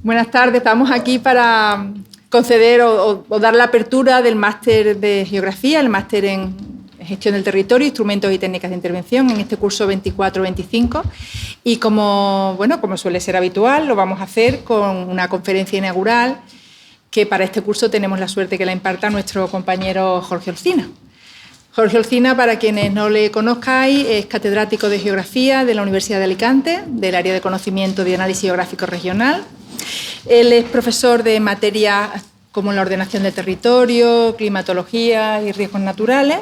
Buenas tardes, estamos aquí para conceder o dar la apertura del máster de Geografía, el máster en Gestión del Territorio, Instrumentos y Técnicas de Intervención en este curso 24-25 y como suele ser habitual, lo vamos a hacer con una conferencia inaugural que para este curso tenemos la suerte que la imparta nuestro compañero Jorge Olcina. Jorge Olcina, para quienes no le conozcáis, es catedrático de Geografía de la Universidad de Alicante, del área de conocimiento de análisis geográfico regional. Él es profesor de materias como la ordenación del territorio, climatología y riesgos naturales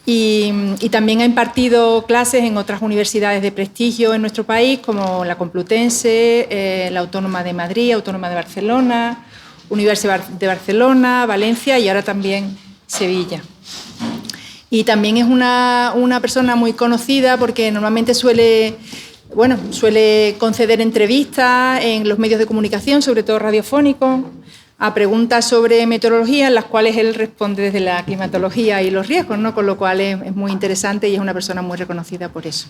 y también ha impartido clases en otras universidades de prestigio en nuestro país como la Complutense, la Autónoma de Madrid, Autónoma de Barcelona, Universidad de Barcelona, Valencia y ahora también Sevilla. Y también es una persona muy conocida porque normalmente suele conceder entrevistas en los medios de comunicación, sobre todo radiofónicos, a preguntas sobre meteorología, en las cuales él responde desde la climatología y los riesgos, ¿no? Con lo cual es muy interesante y es una persona muy reconocida por eso.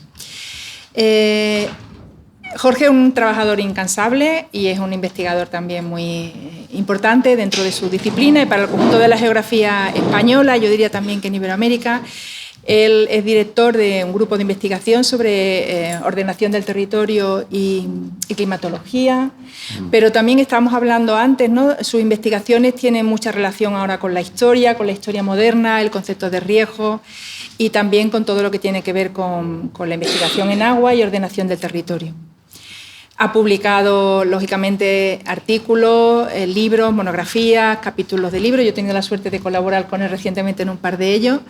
Jorge es un trabajador incansable y es un investigador también muy importante dentro de su disciplina y para el conjunto de la geografía española, yo diría también que en Iberoamérica. Él es director de un grupo de investigación sobre ordenación del territorio y climatología, pero también estábamos hablando antes, ¿no? Sus investigaciones tienen mucha relación ahora con la historia moderna, el concepto de riesgo y también con todo lo que tiene que ver con la investigación en agua y ordenación del territorio. Ha publicado, lógicamente, artículos, libros, monografías, capítulos de libros. Yo he tenido la suerte de colaborar con él recientemente en un par de ellos.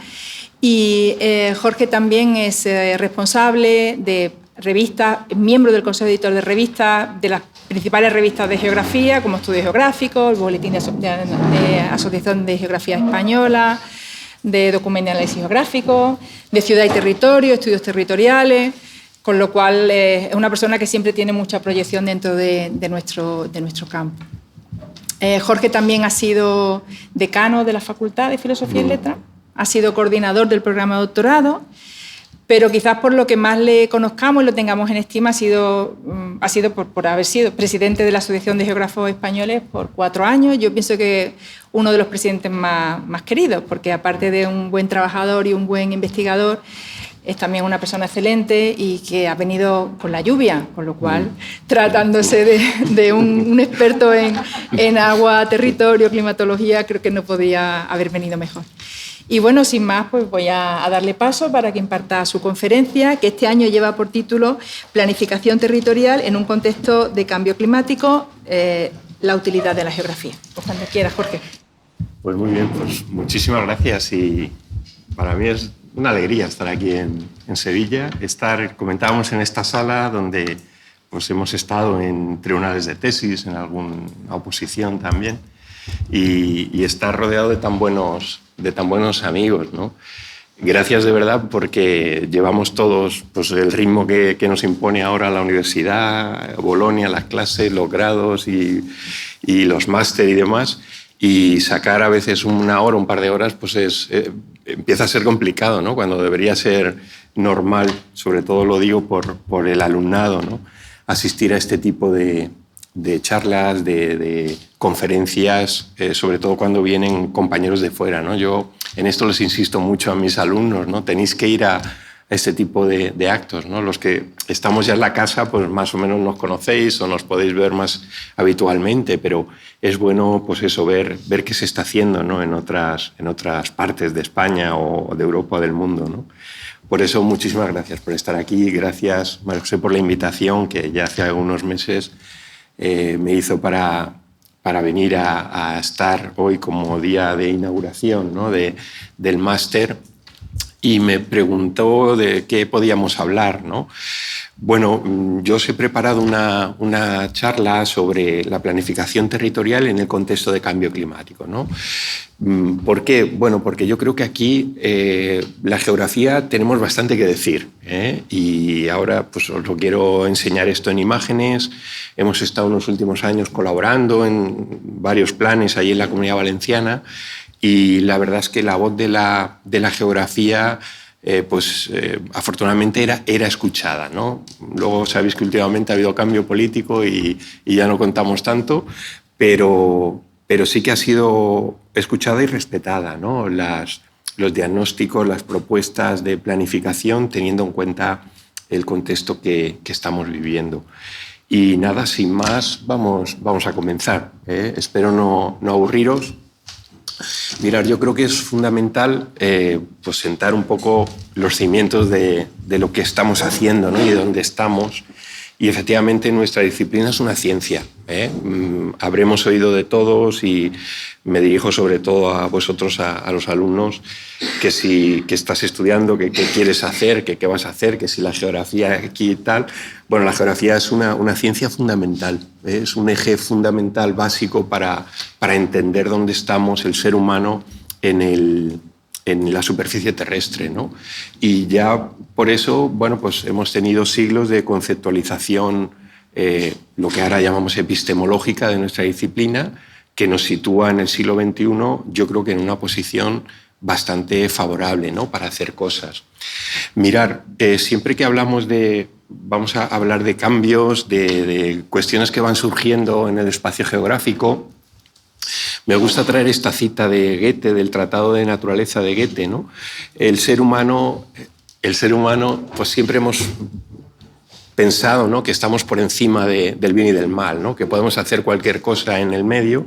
Y Jorge también es responsable de revistas, miembro del Consejo Editor de revistas, de las principales revistas de geografía, como Estudios Geográficos, el Boletín de Asociación de Geografía Española, de Documento de Análisis Geográfico, de Ciudad y Territorio, Estudios Territoriales, con lo cual es una persona que siempre tiene mucha proyección dentro de nuestro campo. Jorge también ha sido decano de la Facultad de Filosofía y Letras, ha sido coordinador del programa de doctorado, pero quizás por lo que más le conozcamos y lo tengamos en estima ha sido por haber sido presidente de la Asociación de Geógrafos Españoles por 4 años. Yo pienso que uno de los presidentes más queridos, porque aparte de un buen trabajador y un buen investigador, es también una persona excelente y que ha venido con la lluvia, con lo cual, tratándose de un experto en agua, territorio, climatología, creo que no podía haber venido mejor. Y bueno, sin más, pues voy a darle paso para que imparta su conferencia, que este año lleva por título Planificación territorial en un contexto de cambio climático, la utilidad de la geografía. Pues cuando quieras, Jorge. Pues muy bien, pues muchísimas gracias y para mí es una alegría estar aquí en Sevilla, comentábamos en esta sala donde pues, hemos estado en tribunales de tesis, en alguna oposición también, y estar rodeado de tan buenos amigos, ¿no? Gracias de verdad porque llevamos todos pues, el ritmo que nos impone ahora la universidad, Bolonia, las clases, los grados y los máster y demás, y sacar a veces una hora, un par de horas, pues empieza a ser complicado, ¿no? Cuando debería ser normal, sobre todo lo digo por el alumnado, ¿no? Asistir a este tipo de charlas, de conferencias, sobre todo cuando vienen compañeros de fuera, ¿no? Yo en esto les insisto mucho a mis alumnos, ¿no? Tenéis que ir a este tipo de actos, ¿no? Los que estamos ya en la casa, pues más o menos nos conocéis o nos podéis ver más habitualmente, pero es bueno, pues eso, ver qué se está haciendo, ¿no? en otras partes de España o de Europa o del mundo, ¿no? Por eso, muchísimas gracias por estar aquí. Gracias, María José, por la invitación que ya hace algunos meses me hizo para venir a estar hoy como día de inauguración, ¿no? del máster. Y me preguntó de qué podíamos hablar, ¿no? Bueno, yo os he preparado una charla sobre la planificación territorial en el contexto de cambio climático, ¿no? ¿Por qué? Bueno, porque yo creo que aquí la geografía tenemos bastante que decir, ¿eh? Y ahora pues os lo quiero enseñar esto en imágenes. Hemos estado en los últimos años colaborando en varios planes ahí en la Comunidad Valenciana y la verdad es que la voz de la geografía afortunadamente era escuchada, ¿no? Luego sabéis que últimamente ha habido cambio político y ya no contamos tanto, pero sí que ha sido escuchada y respetada, ¿no? Los diagnósticos, las propuestas de planificación, teniendo en cuenta el contexto que estamos viviendo. Y nada, sin más, vamos a comenzar. Espero no aburriros. Mirad, yo creo que es fundamental pues sentar un poco los cimientos de lo que estamos haciendo, ¿no? Y de dónde estamos. Y efectivamente nuestra disciplina es una ciencia. Habremos oído de todos y me dirijo sobre todo a vosotros, a los alumnos, que estás estudiando, que qué quieres hacer, que qué vas a hacer, que si la geografía aquí y tal. Bueno, la geografía es una ciencia fundamental, es un eje fundamental básico para entender dónde estamos el ser humano en la superficie terrestre, ¿no? Y ya por eso, bueno, pues hemos tenido siglos de conceptualización, lo que ahora llamamos epistemológica de nuestra disciplina, que nos sitúa en el siglo XXI, yo creo que en una posición bastante favorable, ¿no? Para hacer cosas. Mirar, siempre que vamos a hablar de cambios, de cuestiones que van surgiendo en el espacio geográfico, me gusta traer esta cita de Goethe, del Tratado de Naturaleza de Goethe, ¿no? El ser humano, pues siempre hemos pensado, ¿no? Que estamos por encima del bien y del mal, ¿no? Que podemos hacer cualquier cosa en el medio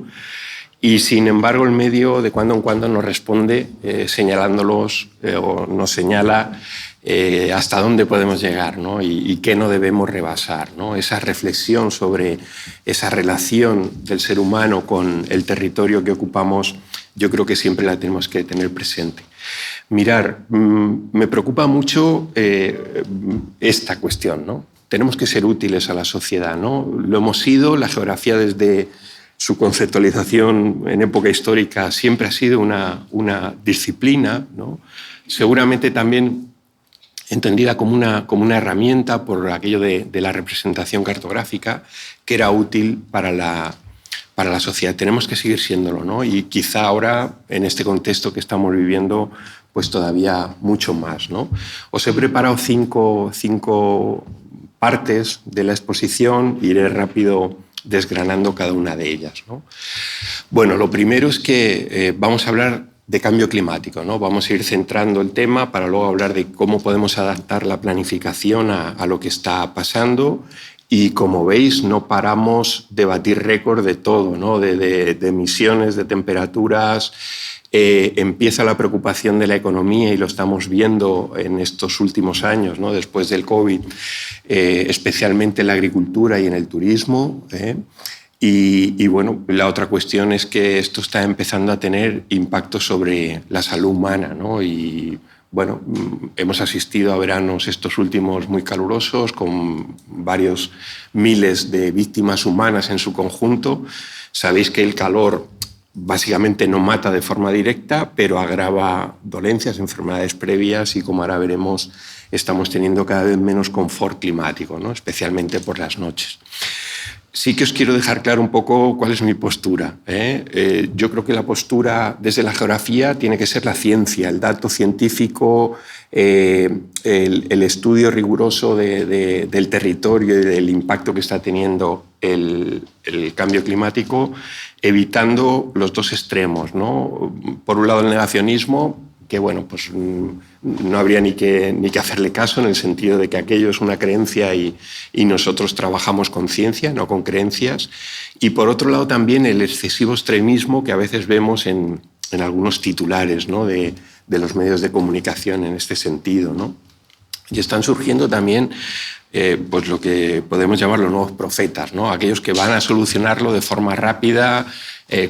y, sin embargo, el medio de cuando en cuando nos responde señalándolos o nos señala hasta dónde podemos llegar, ¿no? Y qué no debemos rebasar, ¿no? Esa reflexión sobre esa relación del ser humano con el territorio que ocupamos, yo creo que siempre la tenemos que tener presente. Mirar, me preocupa mucho esta cuestión, ¿no? Tenemos que ser útiles a la sociedad, ¿no? Lo hemos sido, la geografía desde su conceptualización en época histórica siempre ha sido una disciplina, ¿no? Seguramente también entendida como una herramienta por aquello de la representación cartográfica, que era útil para la sociedad. Tenemos que seguir siéndolo, ¿no? Y quizá ahora, en este contexto que estamos viviendo, pues todavía mucho más, ¿no? Os he preparado cinco partes de la exposición, iré rápido desgranando cada una de ellas, ¿no? Bueno, lo primero es que vamos a hablar de cambio climático, ¿no? Vamos a ir centrando el tema para luego hablar de cómo podemos adaptar la planificación a lo que está pasando. Y como veis, no paramos de batir récord de todo, ¿no? De emisiones, de temperaturas. Empieza la preocupación de la economía y lo estamos viendo en estos últimos años, ¿no? Después del COVID, especialmente en la agricultura y en el turismo. Y bueno, la otra cuestión es que esto está empezando a tener impacto sobre la salud humana, ¿no? Y bueno, hemos asistido a veranos estos últimos muy calurosos, con varios miles de víctimas humanas en su conjunto. Sabéis que el calor básicamente no mata de forma directa, pero agrava dolencias, enfermedades previas y, como ahora veremos, estamos teniendo cada vez menos confort climático, ¿no? Especialmente por las noches. Sí que os quiero dejar claro un poco cuál es mi postura. Yo creo que la postura desde la geografía tiene que ser la ciencia, el dato científico, el estudio riguroso del territorio y del impacto que está teniendo el cambio climático, evitando los dos extremos, ¿no? Por un lado, el negacionismo, que bueno, pues no habría ni que hacerle caso, en el sentido de que aquello es una creencia y nosotros trabajamos con ciencia, no con creencias. Y por otro lado también el excesivo extremismo que a veces vemos en algunos titulares, ¿no? de los medios de comunicación en este sentido, ¿no? Y están surgiendo también pues lo que podemos llamar los nuevos profetas, ¿no? Aquellos que van a solucionarlo de forma rápida,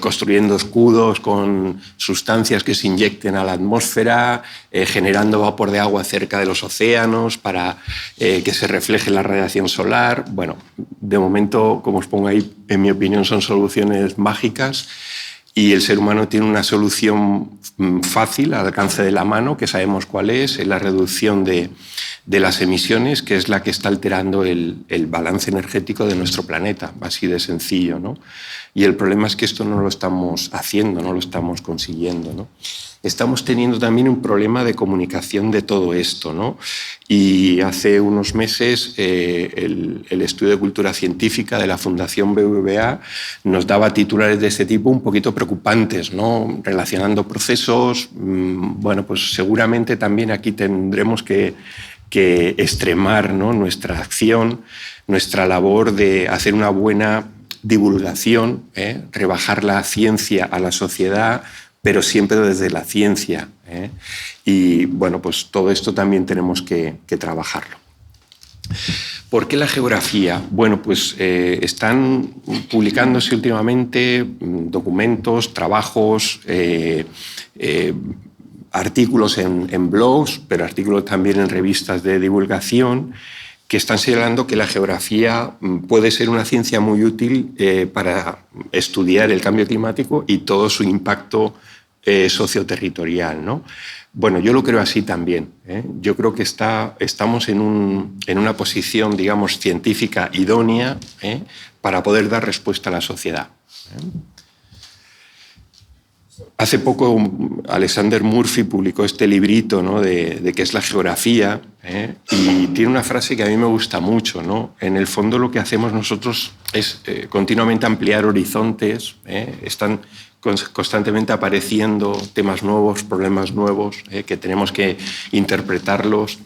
construyendo escudos con sustancias que se inyecten a la atmósfera, generando vapor de agua cerca de los océanos para que se refleje la radiación solar. Bueno, de momento, como os pongo ahí, en mi opinión, son soluciones mágicas y el ser humano tiene una solución fácil, al alcance de la mano, que sabemos cuál es la reducción de las emisiones, que es la que está alterando el balance energético de nuestro planeta, así de sencillo, ¿no? Y el problema es que esto no lo estamos haciendo, no lo estamos consiguiendo, ¿no? Estamos teniendo también un problema de comunicación de todo esto, ¿no? Y hace unos meses el Estudio de Cultura Científica de la Fundación BBVA nos daba titulares de este tipo un poquito preocupantes, ¿no? Relacionando procesos. Bueno, pues seguramente también aquí tendremos que extremar, ¿no?, nuestra acción, nuestra labor de hacer una buena divulgación, rebajar la ciencia a la sociedad, pero siempre desde la ciencia. Y bueno, pues todo esto también tenemos que trabajarlo. ¿Por qué la geografía? Bueno, pues están publicándose últimamente documentos, trabajos, artículos en blogs, pero artículos también en revistas de divulgación, que están señalando que la geografía puede ser una ciencia muy útil para estudiar el cambio climático y todo su impacto socioterritorial, ¿no? Bueno, yo lo creo así también. Yo creo que estamos en una posición, digamos, científica idónea para poder dar respuesta a la sociedad. Hace poco Alexander Murphy publicó este librito, ¿no?, de qué es la geografía, y tiene una frase que a mí me gusta mucho, ¿no? En el fondo lo que hacemos nosotros es continuamente ampliar horizontes, están constantemente apareciendo temas nuevos, problemas nuevos, que tenemos que interpretarlos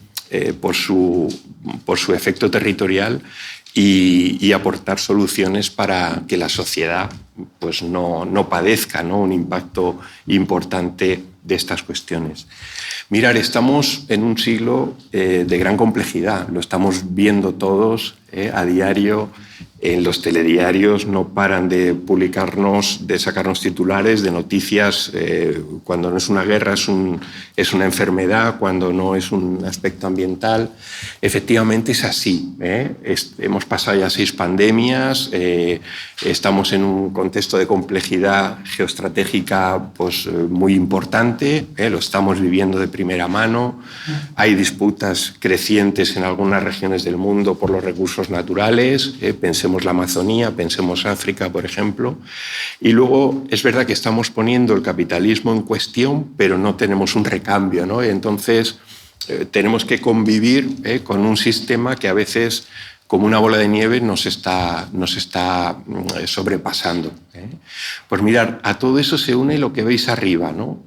por su efecto territorial y aportar soluciones para que la sociedad pues no padezca, ¿no?, un impacto importante de estas cuestiones. Mirar, estamos en un siglo de gran complejidad, lo estamos viendo todos a diario. En los telediarios no paran de publicarnos, de sacarnos titulares de noticias. Cuando no es una guerra es una enfermedad, cuando no es un aspecto ambiental. Efectivamente es así. Hemos pasado ya 6 pandemias, estamos en un contexto de complejidad geoestratégica pues, muy importante, lo estamos viviendo de primera mano. Hay disputas crecientes en algunas regiones del mundo por los recursos naturales, pensemos la Amazonía, pensemos África, por ejemplo. Y luego es verdad que estamos poniendo el capitalismo en cuestión, pero no tenemos un recambio, ¿no? Entonces tenemos que convivir con un sistema que a veces, como una bola de nieve, nos está sobrepasando. Pues mirad, a todo eso se une lo que veis arriba, ¿no?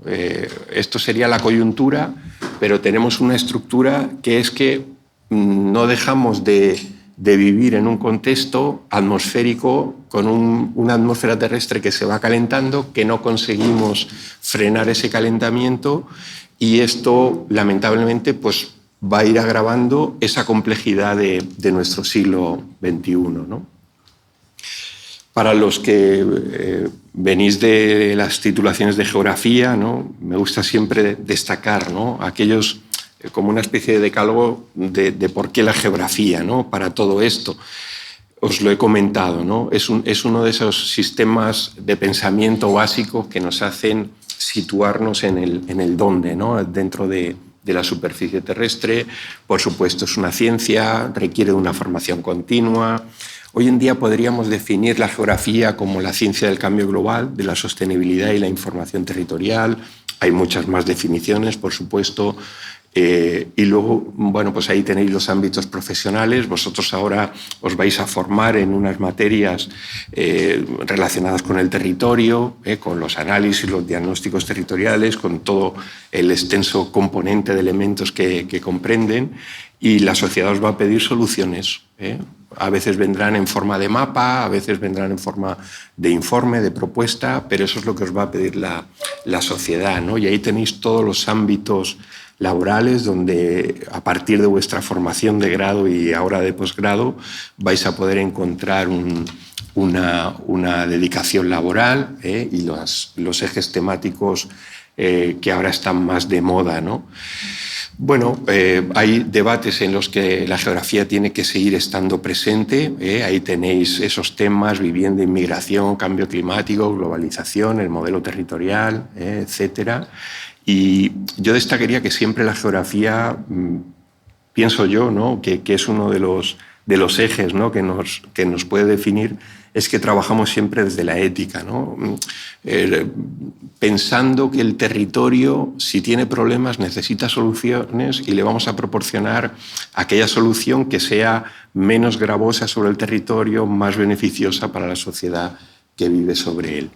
Esto sería la coyuntura, pero tenemos una estructura que es que no dejamos de vivir en un contexto atmosférico con una atmósfera terrestre que se va calentando, que no conseguimos frenar ese calentamiento, y esto lamentablemente pues, va a ir agravando esa complejidad de nuestro siglo XXI, ¿no? Para los que venís de las titulaciones de geografía, ¿no?, me gusta siempre destacar, ¿no?, aquellos como una especie de decálogo de por qué la geografía, ¿no?, para todo esto. Os lo he comentado, ¿no? Es uno de esos sistemas de pensamiento básicos que nos hacen situarnos en el dónde, ¿no?, dentro de la superficie terrestre. Por supuesto, es una ciencia, requiere de una formación continua. Hoy en día podríamos definir la geografía como la ciencia del cambio global, de la sostenibilidad y la información territorial. Hay muchas más definiciones, por supuesto. Y luego, bueno, pues ahí tenéis los ámbitos profesionales. Vosotros ahora os vais a formar en unas materias relacionadas con el territorio, con los análisis, los diagnósticos territoriales, con todo el extenso componente de elementos que comprenden, y la sociedad os va a pedir soluciones. A veces vendrán en forma de mapa, a veces vendrán en forma de informe, de propuesta, pero eso es lo que os va a pedir la sociedad, ¿no? Y ahí tenéis todos los ámbitos laborales donde, a partir de vuestra formación de grado y ahora de posgrado, vais a poder encontrar una dedicación laboral, y los ejes temáticos que ahora están más de moda, ¿no? Bueno, hay debates en los que la geografía tiene que seguir estando presente. Ahí tenéis esos temas: vivienda, inmigración, cambio climático, globalización, el modelo territorial, etcétera. Y yo destacaría que siempre la geografía, pienso yo, ¿no?, que es uno de los ejes, ¿no?, que nos puede definir, es que trabajamos siempre desde la ética, ¿no? Pensando que el territorio, si tiene problemas, necesita soluciones, y le vamos a proporcionar aquella solución que sea menos gravosa sobre el territorio, más beneficiosa para la sociedad que vive sobre él.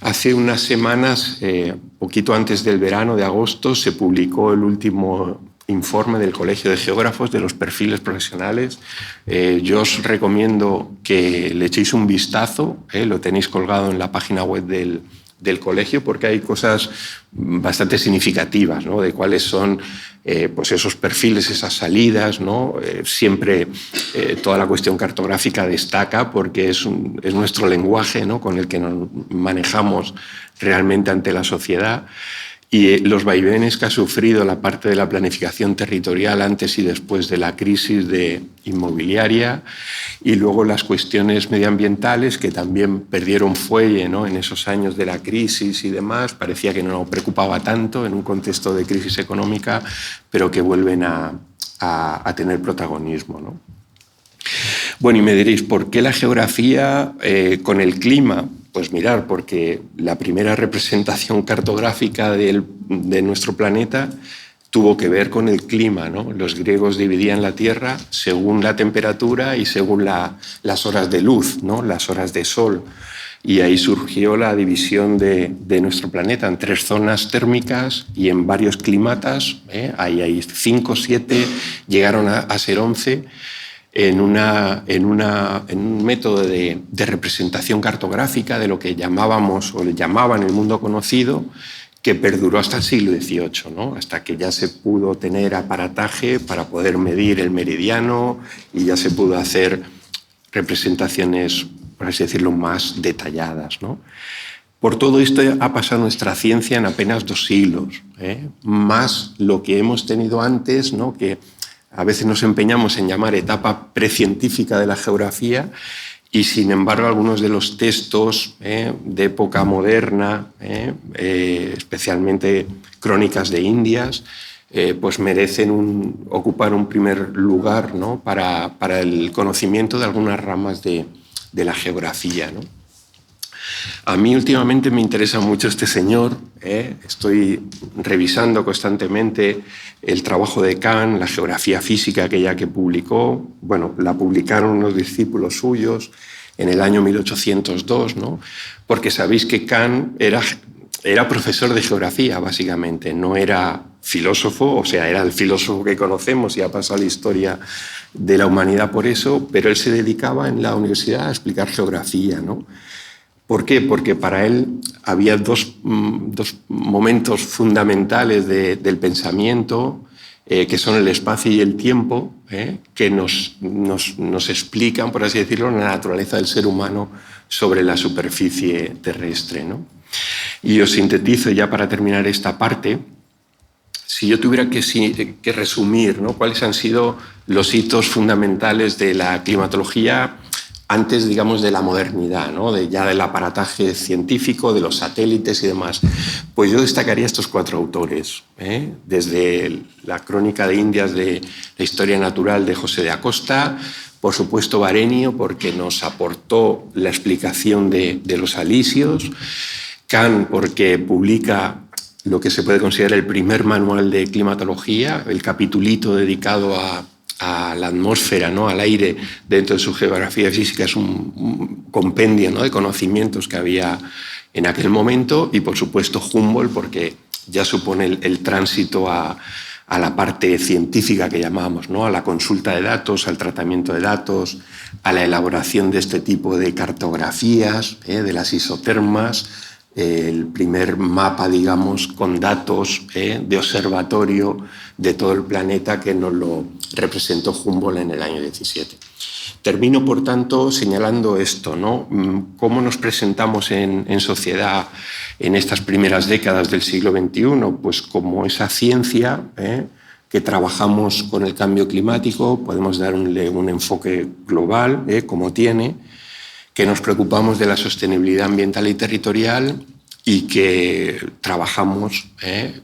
Hace unas semanas, poquito antes del verano, de agosto, se publicó el último informe del Colegio de Geógrafos de los perfiles profesionales. Yo os recomiendo que le echéis un vistazo, lo tenéis colgado en la página web del colegio, porque hay cosas bastante significativas, ¿no?, de cuáles son pues esos perfiles, esas salidas, ¿no? Siempre toda la cuestión cartográfica destaca, porque es nuestro lenguaje, ¿no?, con el que nos manejamos realmente ante la sociedad. Y los vaivenes que ha sufrido la parte de la planificación territorial antes y después de la crisis inmobiliaria, y luego las cuestiones medioambientales, que también perdieron fuelle, ¿no?, en esos años de la crisis y demás. Parecía que no preocupaba tanto en un contexto de crisis económica, pero que vuelven a tener protagonismo, ¿no? Bueno, y me diréis, ¿por qué la geografía con el clima? Pues mirar, porque la primera representación cartográfica de nuestro planeta tuvo que ver con el clima, ¿no? Los griegos dividían la Tierra según la temperatura y según las horas de luz, ¿no?, las horas de sol. Y ahí surgió la división de nuestro planeta en 3 zonas térmicas y en varios climatas. Ahí hay 5, 7, llegaron a ser 11. En un método de representación cartográfica de lo que llamábamos, o le llamaban, el mundo conocido, que perduró hasta el siglo XVIII, ¿no?, hasta que ya se pudo tener aparataje para poder medir el meridiano, y ya se pudo hacer representaciones, por así decirlo, más detalladas, ¿no? Por todo esto ha pasado nuestra ciencia en apenas 2 siglos, más lo que hemos tenido antes, ¿no?, que a veces nos empeñamos en llamar etapa precientífica de la geografía, y sin embargo algunos de los textos de época moderna, especialmente crónicas de Indias, pues merecen ocupar un primer lugar, ¿no?, para el conocimiento de algunas ramas de la geografía, ¿no? A mí últimamente me interesa mucho este señor. Estoy revisando constantemente el trabajo de Kant, la geografía física, aquella que publicó. Bueno, la publicaron unos discípulos suyos en el año 1802, ¿no? Porque sabéis que Kant era profesor de geografía, básicamente. No era filósofo, o sea, era el filósofo que conocemos y ha pasado a la historia de la humanidad por eso, pero él se dedicaba en la universidad a explicar geografía, ¿no? ¿Por qué? Porque para él había dos momentos fundamentales del pensamiento, que son el espacio y el tiempo, que nos explican, por así decirlo, la naturaleza del ser humano sobre la superficie terrestre, ¿no? Y os sintetizo ya para terminar esta parte. Si yo tuviera que resumir, ¿no?, cuáles han sido los hitos fundamentales de la climatología antes, digamos, de la modernidad, ¿no?, ya del aparataje científico, de los satélites y demás, pues yo destacaría estos 4 autores, desde la Crónica de Indias de la Historia Natural de José de Acosta, por supuesto Varenio, porque nos aportó la explicación de los alisios, Kant, porque publica lo que se puede considerar el primer manual de climatología, el capitulito dedicado a la atmósfera, ¿no?, al aire, dentro de su geografía física. Es un compendio, ¿no?, de conocimientos que había en aquel momento. Y por supuesto Humboldt, porque ya supone el tránsito a la parte científica que llamábamos, ¿no?, a la consulta de datos, al tratamiento de datos, a la elaboración de este tipo de cartografías, de las isotermas, el primer mapa, digamos, con datos de observatorio de todo el planeta, que nos lo representó Humboldt en el año 17. Termino, por tanto, señalando esto, ¿no? ¿Cómo nos presentamos en sociedad en estas primeras décadas del siglo XXI? Pues como esa ciencia que trabajamos con el cambio climático, podemos darle un enfoque global, como tiene, que nos preocupamos de la sostenibilidad ambiental y territorial y que trabajamos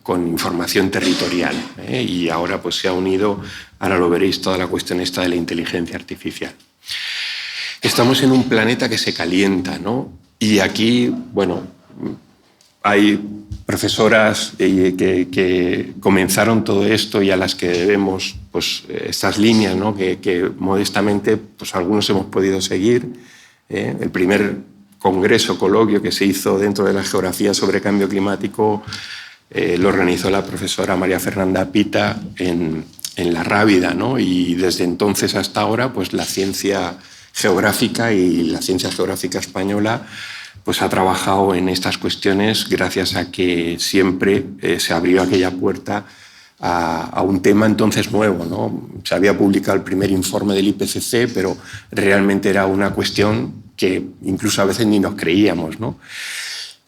con información territorial. Y ahora pues se ha unido, ahora lo veréis, toda la cuestión esta de la inteligencia artificial. Estamos en un planeta que se calienta, ¿no? Y aquí, bueno, hay profesoras que comenzaron todo esto y a las que debemos pues, estas líneas, ¿no? que modestamente pues, algunos hemos podido seguir. El primer congreso, coloquio que se hizo dentro de la geografía sobre cambio climático lo organizó la profesora María Fernanda Pita en La Rábida, ¿no? Y desde entonces hasta ahora pues, la ciencia geográfica y la ciencia geográfica española pues ha trabajado en estas cuestiones gracias a que siempre se abrió aquella puerta a un tema entonces nuevo, ¿no? Se había publicado el primer informe del IPCC, pero realmente era una cuestión que incluso a veces ni nos creíamos, ¿no?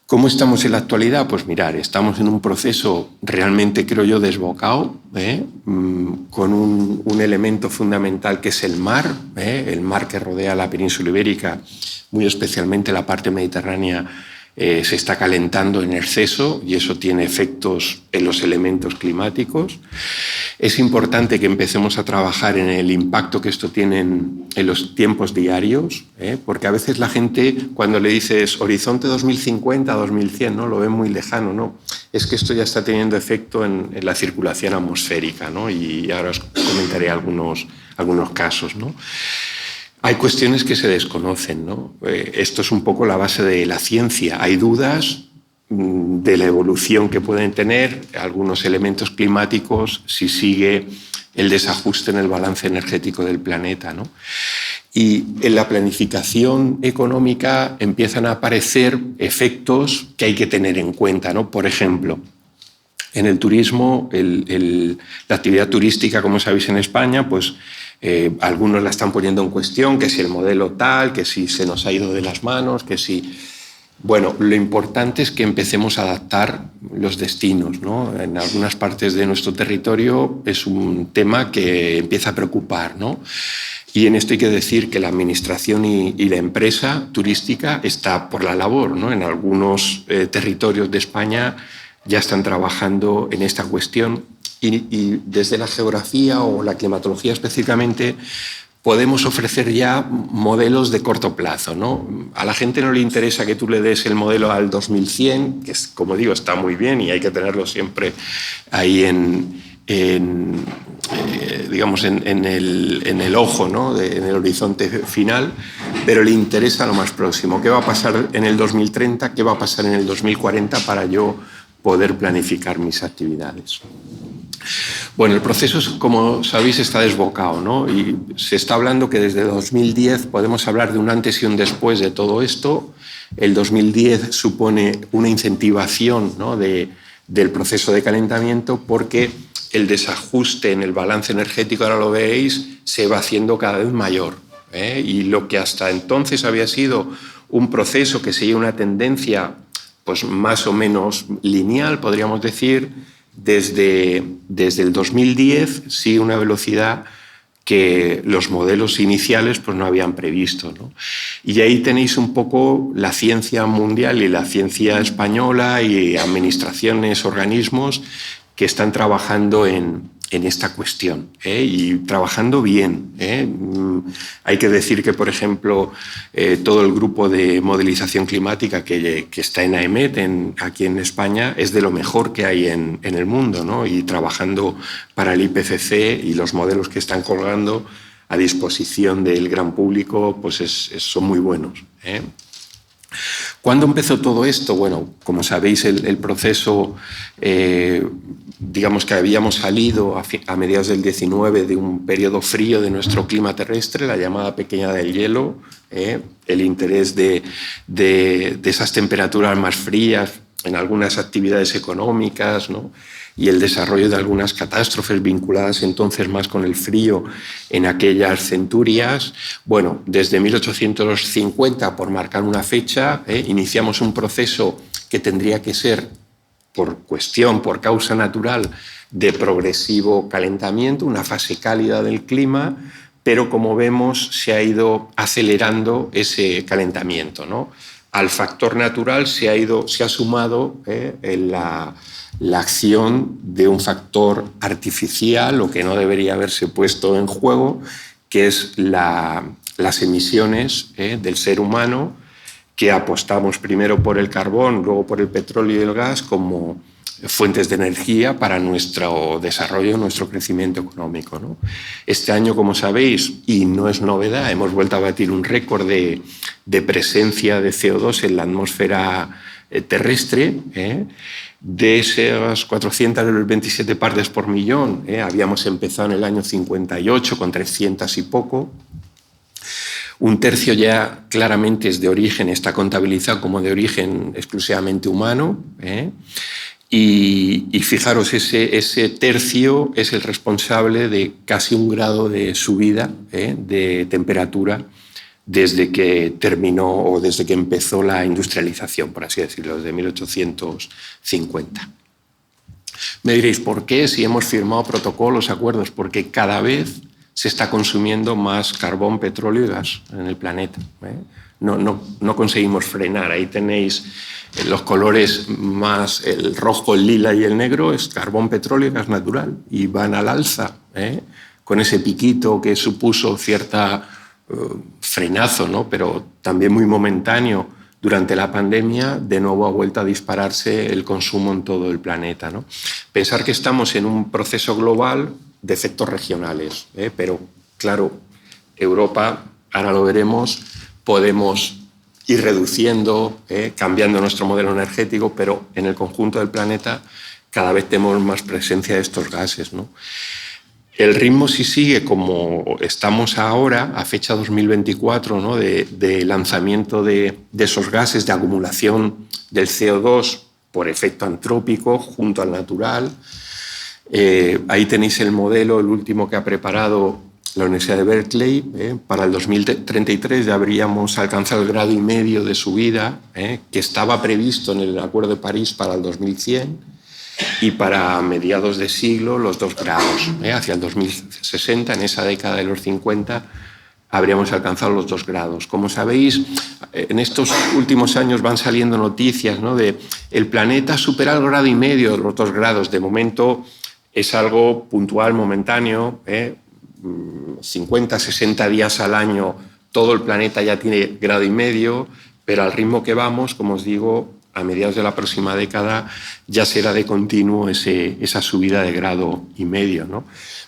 ¿Cómo estamos en la actualidad? Pues mirar, estamos en un proceso realmente, creo yo, desbocado, con un elemento fundamental que es el mar que rodea la península ibérica, muy especialmente la parte mediterránea, se está calentando en exceso y eso tiene efectos en los elementos climáticos. Es importante que empecemos a trabajar en el impacto que esto tiene en los tiempos diarios, porque a veces la gente, cuando le dices horizonte 2050, 2100, ¿no? Lo ven muy lejano, ¿no? Es que esto ya está teniendo efecto en la circulación atmosférica, ¿no? Y ahora os comentaré algunos casos, ¿no? Hay cuestiones que se desconocen, ¿no? Esto es un poco la base de la ciencia. Hay dudas de la evolución que pueden tener algunos elementos climáticos si sigue el desajuste en el balance energético del planeta, ¿no? Y en la planificación económica empiezan a aparecer efectos que hay que tener en cuenta, ¿no? Por ejemplo, en el turismo, la actividad turística, como sabéis en España, pues algunos la están poniendo en cuestión, que si el modelo tal, que si se nos ha ido de las manos, que si... Bueno, lo importante es que empecemos a adaptar los destinos, ¿no? En algunas partes de nuestro territorio es un tema que empieza a preocupar, ¿no? Y en esto hay que decir que la administración y la empresa turística está por la labor, ¿no? En algunos territorios de España ya están trabajando en esta cuestión y desde la geografía o la climatología específicamente podemos ofrecer ya modelos de corto plazo, ¿no? A la gente no le interesa que tú le des el modelo al 2100, que es, como digo, está muy bien y hay que tenerlo siempre ahí en el ojo, ¿no? En el horizonte final, pero le interesa lo más próximo. ¿Qué va a pasar en el 2030? ¿Qué va a pasar en el 2040 para yo poder planificar mis actividades? Bueno, el proceso, como sabéis, está desbocado, ¿no? Y se está hablando que desde 2010 podemos hablar de un antes y un después de todo esto. El 2010 supone una incentivación, ¿no? del proceso de calentamiento porque el desajuste en el balance energético, ahora lo veréis, se va haciendo cada vez mayor. Y lo que hasta entonces había sido un proceso que seguía una tendencia pues, más o menos lineal, podríamos decir, desde el 2010 sigue una velocidad que los modelos iniciales pues, no habían previsto, ¿no? Y ahí tenéis un poco la ciencia mundial y la ciencia española y administraciones, organismos que están trabajando en esta cuestión y trabajando bien. Hay que decir que, por ejemplo, todo el grupo de modelización climática que está en AEMET, aquí en España, es de lo mejor que hay en el mundo, ¿no? Y trabajando para el IPCC y los modelos que están colgando a disposición del gran público pues son muy buenos. ¿Cuándo empezó todo esto? Bueno, como sabéis, el proceso, digamos que habíamos salido a mediados del 19 de un periodo frío de nuestro clima terrestre, la llamada pequeña del hielo, el interés de esas temperaturas más frías en algunas actividades económicas, ¿no? Y el desarrollo de algunas catástrofes vinculadas entonces más con el frío en aquellas centurias. Bueno, desde 1850, por marcar una fecha, iniciamos un proceso que tendría que ser, por causa natural, de progresivo calentamiento, una fase cálida del clima, pero como vemos se ha ido acelerando ese calentamiento, ¿no? Al factor natural se ha sumado la acción de un factor artificial, o que no debería haberse puesto en juego, que es las emisiones del ser humano, que apostamos primero por el carbón, luego por el petróleo y el gas como fuentes de energía para nuestro desarrollo, nuestro crecimiento económico, ¿no? Este año, como sabéis, y no es novedad, hemos vuelto a batir un récord de presencia de CO2 en la atmósfera terrestre. De esas 427 partes por millón, habíamos empezado en el año 58 con 300 y poco. Un tercio ya claramente es de origen, está contabilizado como de origen exclusivamente humano. Y fijaros, ese tercio es el responsable de casi 1 grado de subida de temperatura desde que terminó o desde que empezó la industrialización, por así decirlo, desde 1850. Me diréis, ¿por qué? Si hemos firmado protocolos, acuerdos, porque cada vez se está consumiendo más carbón, petróleo y gas en el planeta. No conseguimos frenar. Ahí tenéis los colores más, el rojo, el lila y el negro, es carbón, petróleo y gas natural, y van al alza, con ese piquito que supuso cierta frenazo, ¿no? Pero también muy momentáneo durante la pandemia. De nuevo ha vuelto a dispararse el consumo en todo el planeta, ¿no? Pensar que estamos en un proceso global de efectos regionales, pero claro, Europa, ahora lo veremos, podemos ir reduciendo, cambiando nuestro modelo energético, pero en el conjunto del planeta cada vez tenemos más presencia de estos gases, ¿no? El ritmo, si sigue como estamos ahora, a fecha 2024, ¿no? de lanzamiento de esos gases, de acumulación del CO2 por efecto antrópico junto al natural. Ahí tenéis el modelo, el último que ha preparado la Universidad de Berkeley. Para el 2033 ya habríamos alcanzado el 1,5 grados de subida, que estaba previsto en el Acuerdo de París para el 2100. Y para mediados de siglo, los 2 grados. Hacia el 2060, en esa década de los 50, habríamos alcanzado los 2 grados. Como sabéis, en estos últimos años van saliendo noticias, ¿no? de el planeta supera el 1,5 grados de los 2 grados. De momento es algo puntual, momentáneo. 50, 60 días al año, todo el planeta ya tiene 1,5 grados, pero al ritmo que vamos, como os digo, a mediados de la próxima década ya será de continuo esa subida de 1,5 grados, ¿no?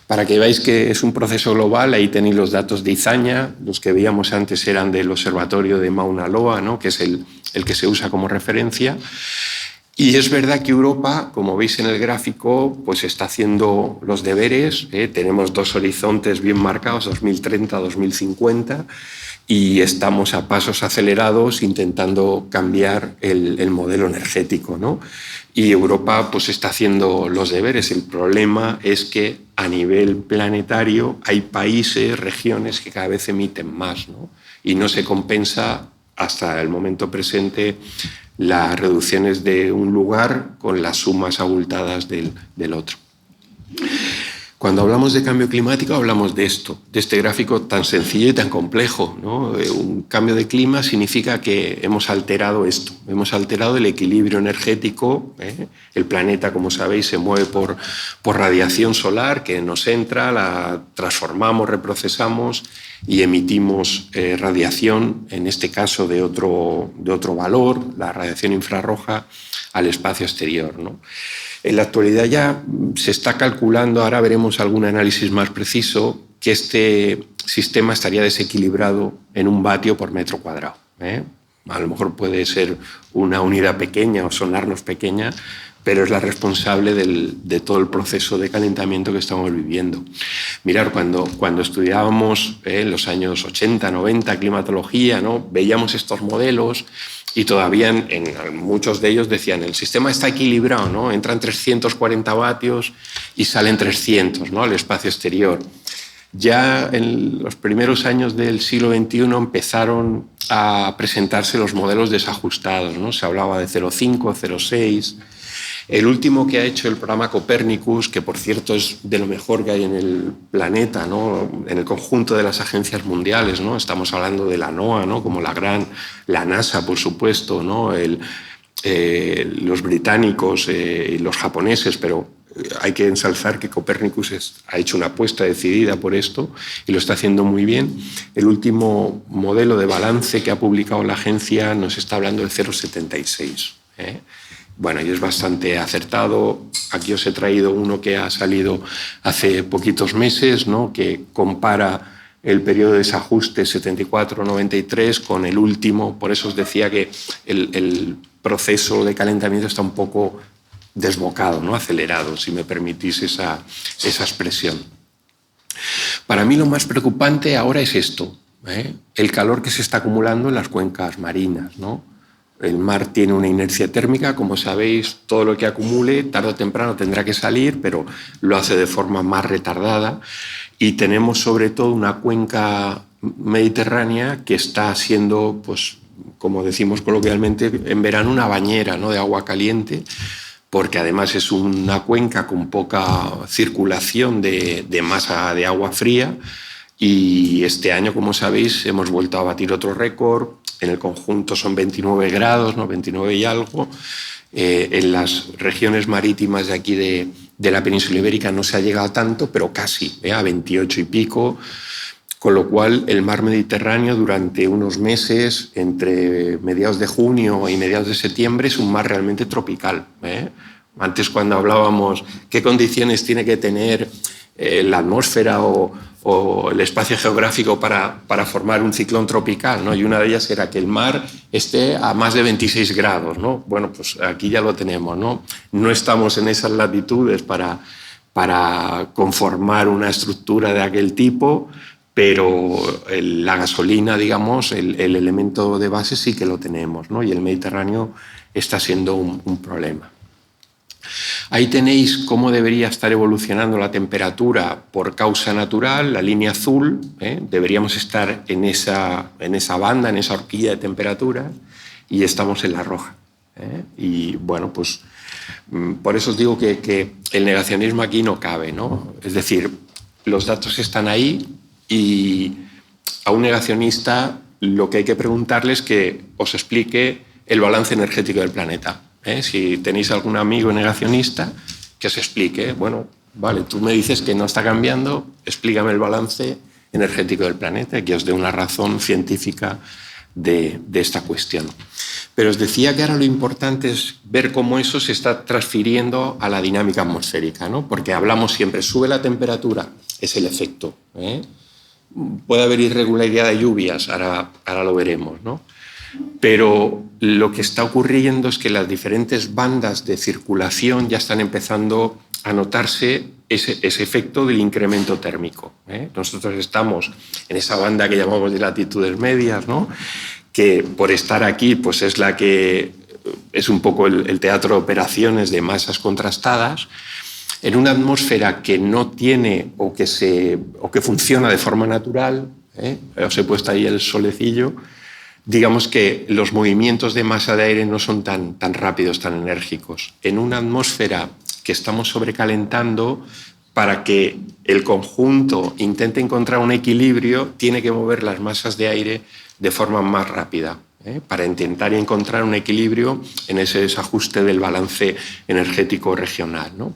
Para que veáis que es un proceso global, ahí tenéis los datos de Izaña, los que veíamos antes eran del observatorio de Mauna Loa, ¿no? que es el que se usa como referencia. Y es verdad que Europa, como veis en el gráfico, pues está haciendo los deberes. Tenemos 2 horizontes bien marcados, 2030, 2050, y estamos a pasos acelerados intentando cambiar el modelo energético, ¿no? Y Europa pues está haciendo los deberes. El problema es que a nivel planetario hay países, regiones que cada vez emiten más, ¿no? Y no se compensa hasta el momento presente las reducciones de un lugar con las sumas abultadas del otro. Cuando hablamos de cambio climático hablamos de esto, de este gráfico tan sencillo y tan complejo, ¿no? Un cambio de clima significa que hemos alterado esto, hemos alterado el equilibrio energético. El planeta, como sabéis, se mueve por radiación solar que nos entra, la transformamos, reprocesamos y emitimos radiación, en este caso de otro valor, la radiación infrarroja, al espacio exterior, ¿no? En la actualidad ya se está calculando, ahora veremos algún análisis más preciso, que este sistema estaría desequilibrado en 1 vatio por metro cuadrado. A lo mejor puede ser una unidad pequeña o sonarnos pequeña, pero es la responsable de todo el proceso de calentamiento que estamos viviendo. Mirad, cuando estudiábamos en los años 80, 90 climatología, ¿no? Veíamos estos modelos y todavía en muchos de ellos decían el sistema está equilibrado, ¿no? Entran 340 vatios y salen 300, ¿no? Al espacio exterior. Ya en los primeros años del siglo XXI empezaron a presentarse los modelos desajustados, ¿no? Se hablaba de 0,5, 0,6. El último que ha hecho el programa Copernicus, que por cierto es de lo mejor que hay en el planeta, ¿no? En el conjunto de las agencias mundiales, ¿no? Estamos hablando de la NOAA, ¿no? Como la NASA, por supuesto, ¿no? Los británicos y los japoneses, pero hay que ensalzar que Copernicus ha hecho una apuesta decidida por esto y lo está haciendo muy bien. El último modelo de balance que ha publicado la agencia nos está hablando del 0,76. Bueno, y es bastante acertado. Aquí os he traído uno que ha salido hace poquitos meses, ¿no? Que compara el periodo de desajuste 74-93 con el último. Por eso os decía que el proceso de calentamiento está un poco desbocado, ¿no? Acelerado, si me permitís esa expresión. Para mí lo más preocupante ahora es esto, el calor que se está acumulando en las cuencas marinas, ¿no? El mar tiene una inercia térmica, como sabéis, todo lo que acumule tarde o temprano tendrá que salir, pero lo hace de forma más retardada. Y tenemos sobre todo una cuenca mediterránea que está siendo, pues, como decimos coloquialmente, en verano una bañera, ¿no? De agua caliente, porque además es una cuenca con poca circulación de masa de agua fría. Y este año, como sabéis, hemos vuelto a batir otro récord. En el conjunto son 29 grados, ¿no? 29 y algo. En las regiones marítimas de aquí de la península ibérica no se ha llegado tanto, pero casi, a 28 y pico. Con lo cual, el mar Mediterráneo durante unos meses, entre mediados de junio y mediados de septiembre, es un mar realmente tropical. Antes, cuando hablábamos qué condiciones tiene que tener la atmósfera o el espacio geográfico para formar un ciclón tropical, ¿no? Y una de ellas era que el mar esté a más de 26 grados, ¿no? Bueno, pues aquí ya lo tenemos, ¿no? No estamos en esas latitudes para conformar una estructura de aquel tipo, pero la gasolina, digamos, el elemento de base sí que lo tenemos, ¿no? Y el Mediterráneo está siendo un problema. Ahí tenéis cómo debería estar evolucionando la temperatura por causa natural, la línea azul. Deberíamos estar en esa banda, en esa horquilla de temperatura, y estamos en la roja. Y bueno, pues por eso os digo que el negacionismo aquí no cabe, ¿no? Es decir, los datos están ahí y a un negacionista lo que hay que preguntarle es que os explique el balance energético del planeta. Si tenéis algún amigo negacionista, que os explique, bueno, vale, tú me dices que no está cambiando, explícame el balance energético del planeta y que os dé una razón científica de esta cuestión. Pero os decía que ahora lo importante es ver cómo eso se está transfiriendo a la dinámica atmosférica, ¿no? Porque hablamos siempre, sube la temperatura, es el efecto. Puede haber irregularidad de lluvias, ahora lo veremos, ¿no? Pero lo que está ocurriendo es que las diferentes bandas de circulación ya están empezando a notarse ese efecto del incremento térmico. Nosotros estamos en esa banda que llamamos de latitudes medias, ¿no? Que por estar aquí pues es la que es un poco el teatro de operaciones de masas contrastadas, en una atmósfera que no tiene o que funciona de forma natural. Os he puesto ahí el solecillo. Digamos que los movimientos de masa de aire no son tan rápidos, tan enérgicos. En una atmósfera que estamos sobrecalentando, para que el conjunto intente encontrar un equilibrio, tiene que mover las masas de aire de forma más rápida, para intentar encontrar un equilibrio en ese desajuste del balance energético regional, ¿no?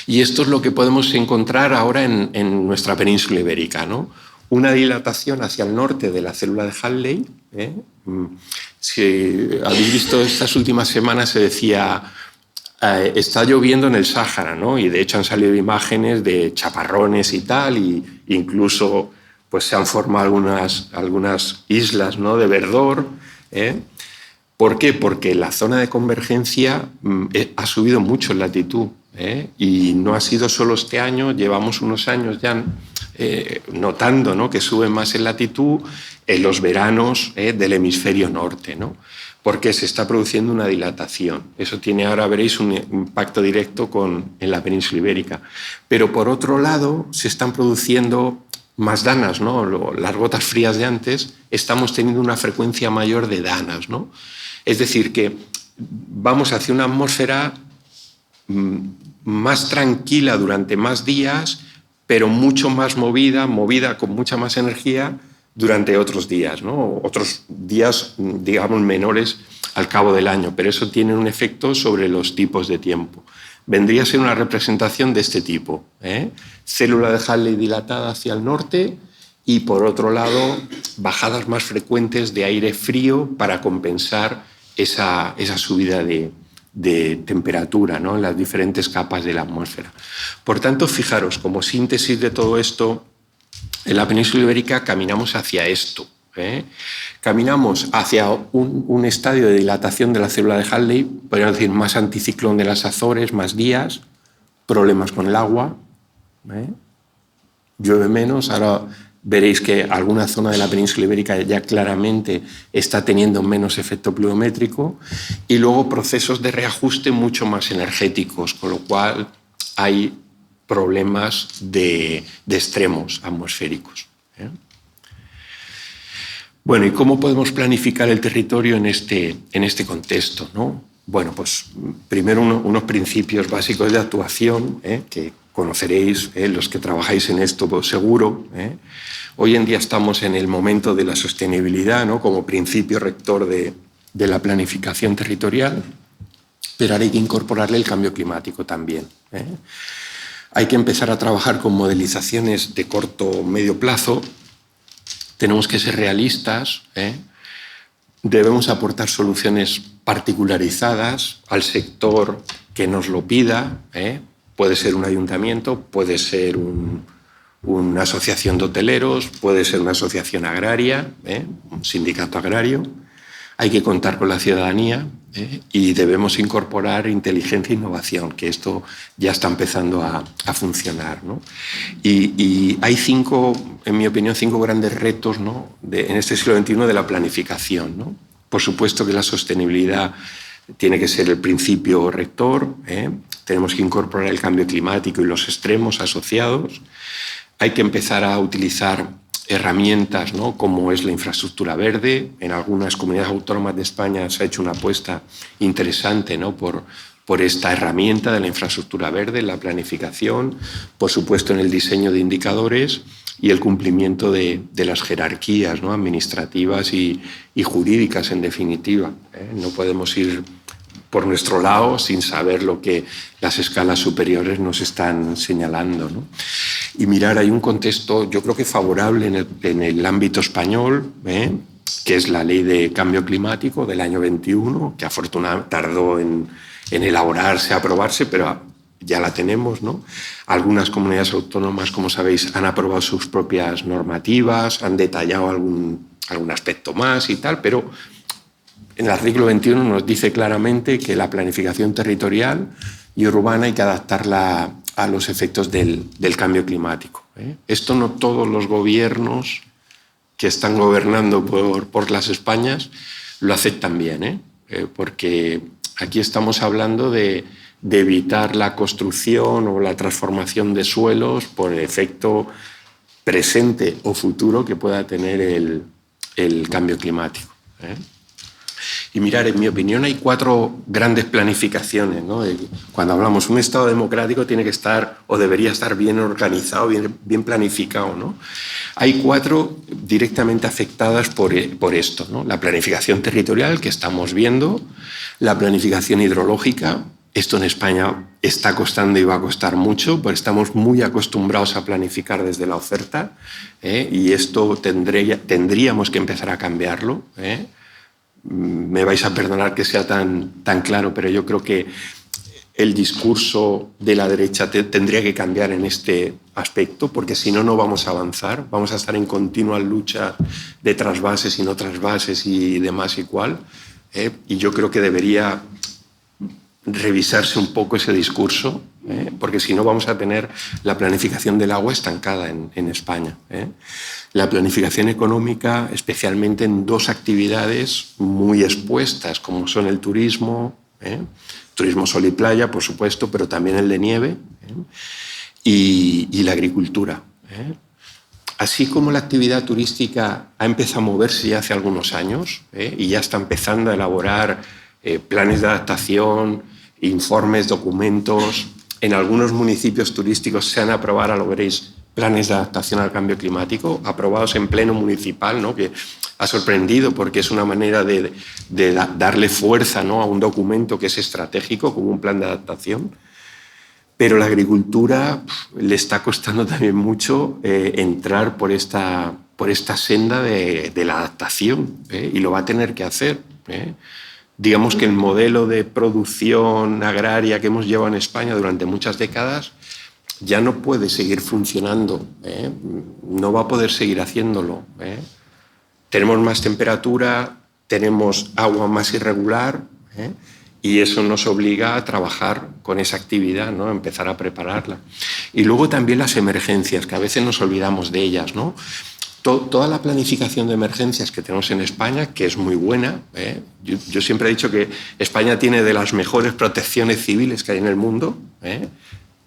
Y esto es lo que podemos encontrar ahora en nuestra península ibérica, ¿no? Una dilatación hacia el norte de la célula de Halley. Si habéis visto estas últimas semanas, se decía, está lloviendo en el Sáhara, ¿no? Y de hecho han salido imágenes de chaparrones y tal, y incluso pues, se han formado algunas islas, ¿no? De verdor. ¿Por qué? Porque la zona de convergencia ha subido mucho en latitud. Y no ha sido solo este año, llevamos unos años ya notando, ¿no? Que sube más en latitud en los veranos del hemisferio norte, ¿no? Porque se está produciendo una dilatación. Eso tiene ahora, veréis, un impacto directo en la península ibérica. Pero por otro lado se están produciendo más danas, ¿no? Las gotas frías de antes, estamos teniendo una frecuencia mayor de danas, ¿no? Es decir, que vamos hacia una atmósfera más tranquila durante más días, pero mucho más movida con mucha más energía durante otros días, ¿no? Otros días, digamos, menores al cabo del año, pero eso tiene un efecto sobre los tipos de tiempo. Vendría a ser una representación de este tipo, ¿eh? Célula de Halley dilatada hacia el norte y, por otro lado, bajadas más frecuentes de aire frío para compensar esa subida de temperatura, ¿no?, en las diferentes capas de la atmósfera. Por tanto, fijaros, como síntesis de todo esto, en la península ibérica caminamos hacia esto, ¿eh? Caminamos hacia un estadio de dilatación de la célula de Halley, podríamos decir más anticiclón de las Azores, más días, problemas con el agua, ¿eh? Llueve menos. Ahora veréis que alguna zona de la península ibérica ya claramente está teniendo menos efecto pluviométrico, y luego procesos de reajuste mucho más energéticos, con lo cual hay problemas de extremos atmosféricos, ¿eh? Bueno, ¿y cómo podemos planificar el territorio en este contexto, ¿no? Bueno, pues primero unos principios básicos de actuación, que conoceréis, los que trabajáis en esto, pues, seguro, ¿eh? Hoy en día estamos en el momento de la sostenibilidad, ¿no?, como principio rector de la planificación territorial, pero ahora hay que incorporarle el cambio climático también, ¿eh? Hay que empezar a trabajar con modelizaciones de corto o medio plazo. Tenemos que ser realistas, ¿eh? Debemos aportar soluciones particularizadas al sector que nos lo pida, ¿eh? Puede ser un ayuntamiento, puede ser una asociación de hoteleros, puede ser una asociación agraria, ¿eh?, un sindicato agrario. Hay que contar con la ciudadanía, ¿eh? Y debemos incorporar inteligencia e innovación, que esto ya está empezando a funcionar, ¿no? Y hay en mi opinión, cinco grandes retos, ¿no?, en este siglo XXI de la planificación, ¿no? Por supuesto que la sostenibilidad tiene que ser el principio rector, ¿eh? Tenemos que incorporar el cambio climático y los extremos asociados. Hay que empezar a utilizar herramientas, ¿no?, como es la infraestructura verde. En algunas comunidades autónomas de España se ha hecho una apuesta interesante, ¿no?, por esta herramienta de la infraestructura verde, la planificación, por supuesto en el diseño de indicadores y el cumplimiento de las jerarquías, ¿no?, administrativas y jurídicas, en definitiva, ¿eh? No podemos ir por nuestro lado sin saber lo que las escalas superiores nos están señalando, ¿no? Y mirar, hay un contexto, yo creo que favorable en el ámbito español, ¿eh?, que es la Ley de Cambio Climático del año 21, que afortunadamente tardó en elaborarse, aprobarse, pero ya la tenemos, ¿no? Algunas comunidades autónomas, como sabéis, han aprobado sus propias normativas, han detallado algún aspecto más y tal, pero en el artículo 21 nos dice claramente que la planificación territorial y urbana hay que adaptarla a los efectos del cambio climático, ¿eh? Esto no todos los gobiernos que están gobernando por las Españas lo aceptan bien, ¿eh? Porque aquí estamos hablando de evitar la construcción o la transformación de suelos por el efecto presente o futuro que pueda tener el cambio climático, ¿eh? Y mirar, en mi opinión, hay 4 grandes planificaciones, ¿no? Cuando hablamos de un Estado democrático tiene que estar o debería estar bien organizado, bien planificado, ¿no? Hay 4 directamente afectadas por esto, ¿no? La planificación territorial, que estamos viendo, la planificación hidrológica. Esto en España está costando y va a costar mucho, porque estamos muy acostumbrados a planificar desde la oferta, ¿eh? Y esto tendríamos que empezar a cambiarlo, ¿eh? Me vais a perdonar que sea tan claro, pero yo creo que el discurso de la derecha tendría que cambiar en este aspecto, porque si no, no vamos a avanzar. Vamos a estar en continua lucha de trasvases y no trasvases y demás igual, ¿eh? Y yo creo que debería revisarse un poco ese discurso, ¿eh? Porque si no vamos a tener la planificación del agua estancada en España, ¿eh? La planificación económica, especialmente en 2 actividades muy expuestas, como son el turismo, ¿eh? Turismo sol y playa, por supuesto, pero también el de nieve, ¿eh? y la agricultura, ¿eh? Así como la actividad turística ha empezado a moverse ya hace algunos años, ¿eh? Y ya está empezando a elaborar planes de adaptación informes, documentos. En algunos municipios turísticos se han aprobado, ahora lo veréis, planes de adaptación al cambio climático, aprobados en pleno municipal, ¿no? Que ha sorprendido porque es una manera de darle fuerza, ¿no? A un documento que es estratégico, como un plan de adaptación. Pero la agricultura le está costando también mucho entrar por esta senda de la adaptación, y lo va a tener que hacer. Digamos que el modelo de producción agraria que hemos llevado en España durante muchas décadas ya no puede seguir funcionando, no va a poder seguir haciéndolo. Tenemos más temperatura, tenemos agua más irregular, y eso nos obliga a trabajar con esa actividad, ¿no? Empezar a prepararla. Y luego también las emergencias, que a veces nos olvidamos de ellas, ¿no? Toda la planificación de emergencias que tenemos en España, que es muy buena, yo siempre he dicho que España tiene de las mejores protecciones civiles que hay en el mundo.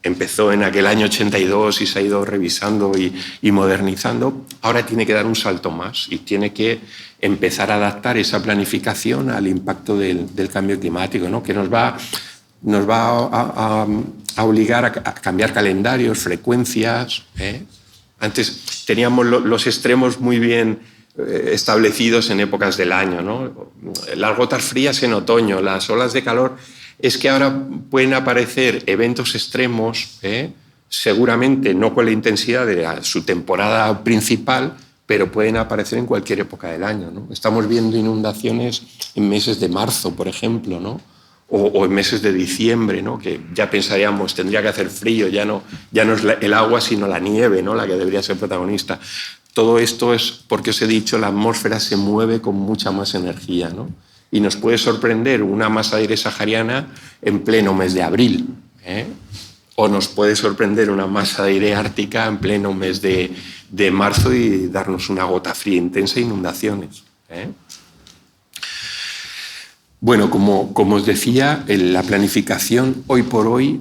Empezó en aquel año 82 y se ha ido revisando y modernizando. Ahora tiene que dar un salto más y tiene que empezar a adaptar esa planificación al impacto del cambio climático, ¿no? Que nos va a obligar a cambiar calendarios, frecuencias. Antes teníamos los extremos muy bien establecidos en épocas del año, ¿no? Las gotas frías en otoño, las olas de calor. Es que ahora pueden aparecer eventos extremos, seguramente no con la intensidad de su temporada principal, pero pueden aparecer en cualquier época del año, ¿no? Estamos viendo inundaciones en meses de marzo, por ejemplo, ¿no? O en meses de diciembre, ¿no? Que ya pensaríamos, tendría que hacer frío, ya no es el agua, sino la nieve, ¿no? La que debería ser protagonista. Todo esto es porque os he dicho, la atmósfera se mueve con mucha más energía, ¿no? Y nos puede sorprender una masa de aire sahariana en pleno mes de abril, o nos puede sorprender una masa de aire ártica en pleno mes de marzo y darnos una gota fría intensa e inundaciones. Bueno, como os decía, la planificación hoy por hoy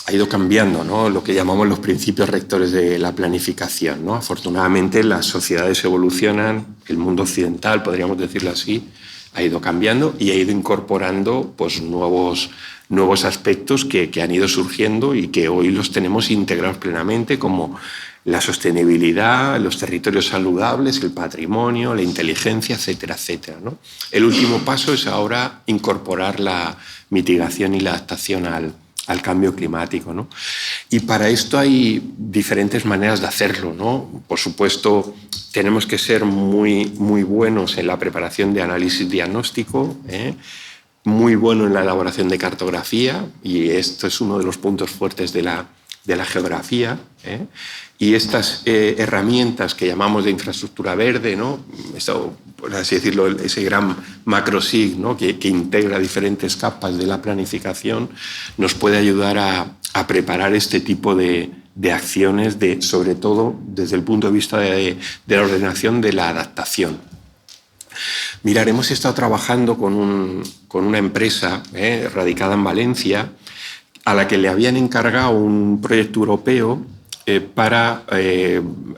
ha ido cambiando, ¿no? Lo que llamamos los principios rectores de la planificación, ¿no? Afortunadamente las sociedades evolucionan, el mundo occidental, podríamos decirlo así, ha ido cambiando y ha ido incorporando pues, nuevos aspectos que han ido surgiendo y que hoy los tenemos integrados plenamente, como la sostenibilidad, los territorios saludables, el patrimonio, la inteligencia, etcétera, etcétera, ¿no? El último paso es ahora incorporar la mitigación y la adaptación al cambio climático, ¿no? Y para esto hay diferentes maneras de hacerlo, ¿no? Por supuesto, tenemos que ser muy, muy buenos en la preparación de análisis diagnóstico, muy buenos en la elaboración de cartografía, y esto es uno de los puntos fuertes de la geografía, y estas herramientas que llamamos de infraestructura verde, ¿no? Esto, por así decirlo, ese gran macrosig, ¿no? que integra diferentes capas de la planificación, nos puede ayudar a preparar este tipo de acciones, sobre todo desde el punto de vista de la ordenación de la adaptación. Mirad, hemos estado trabajando con una empresa radicada en Valencia, a la que le habían encargado un proyecto europeo para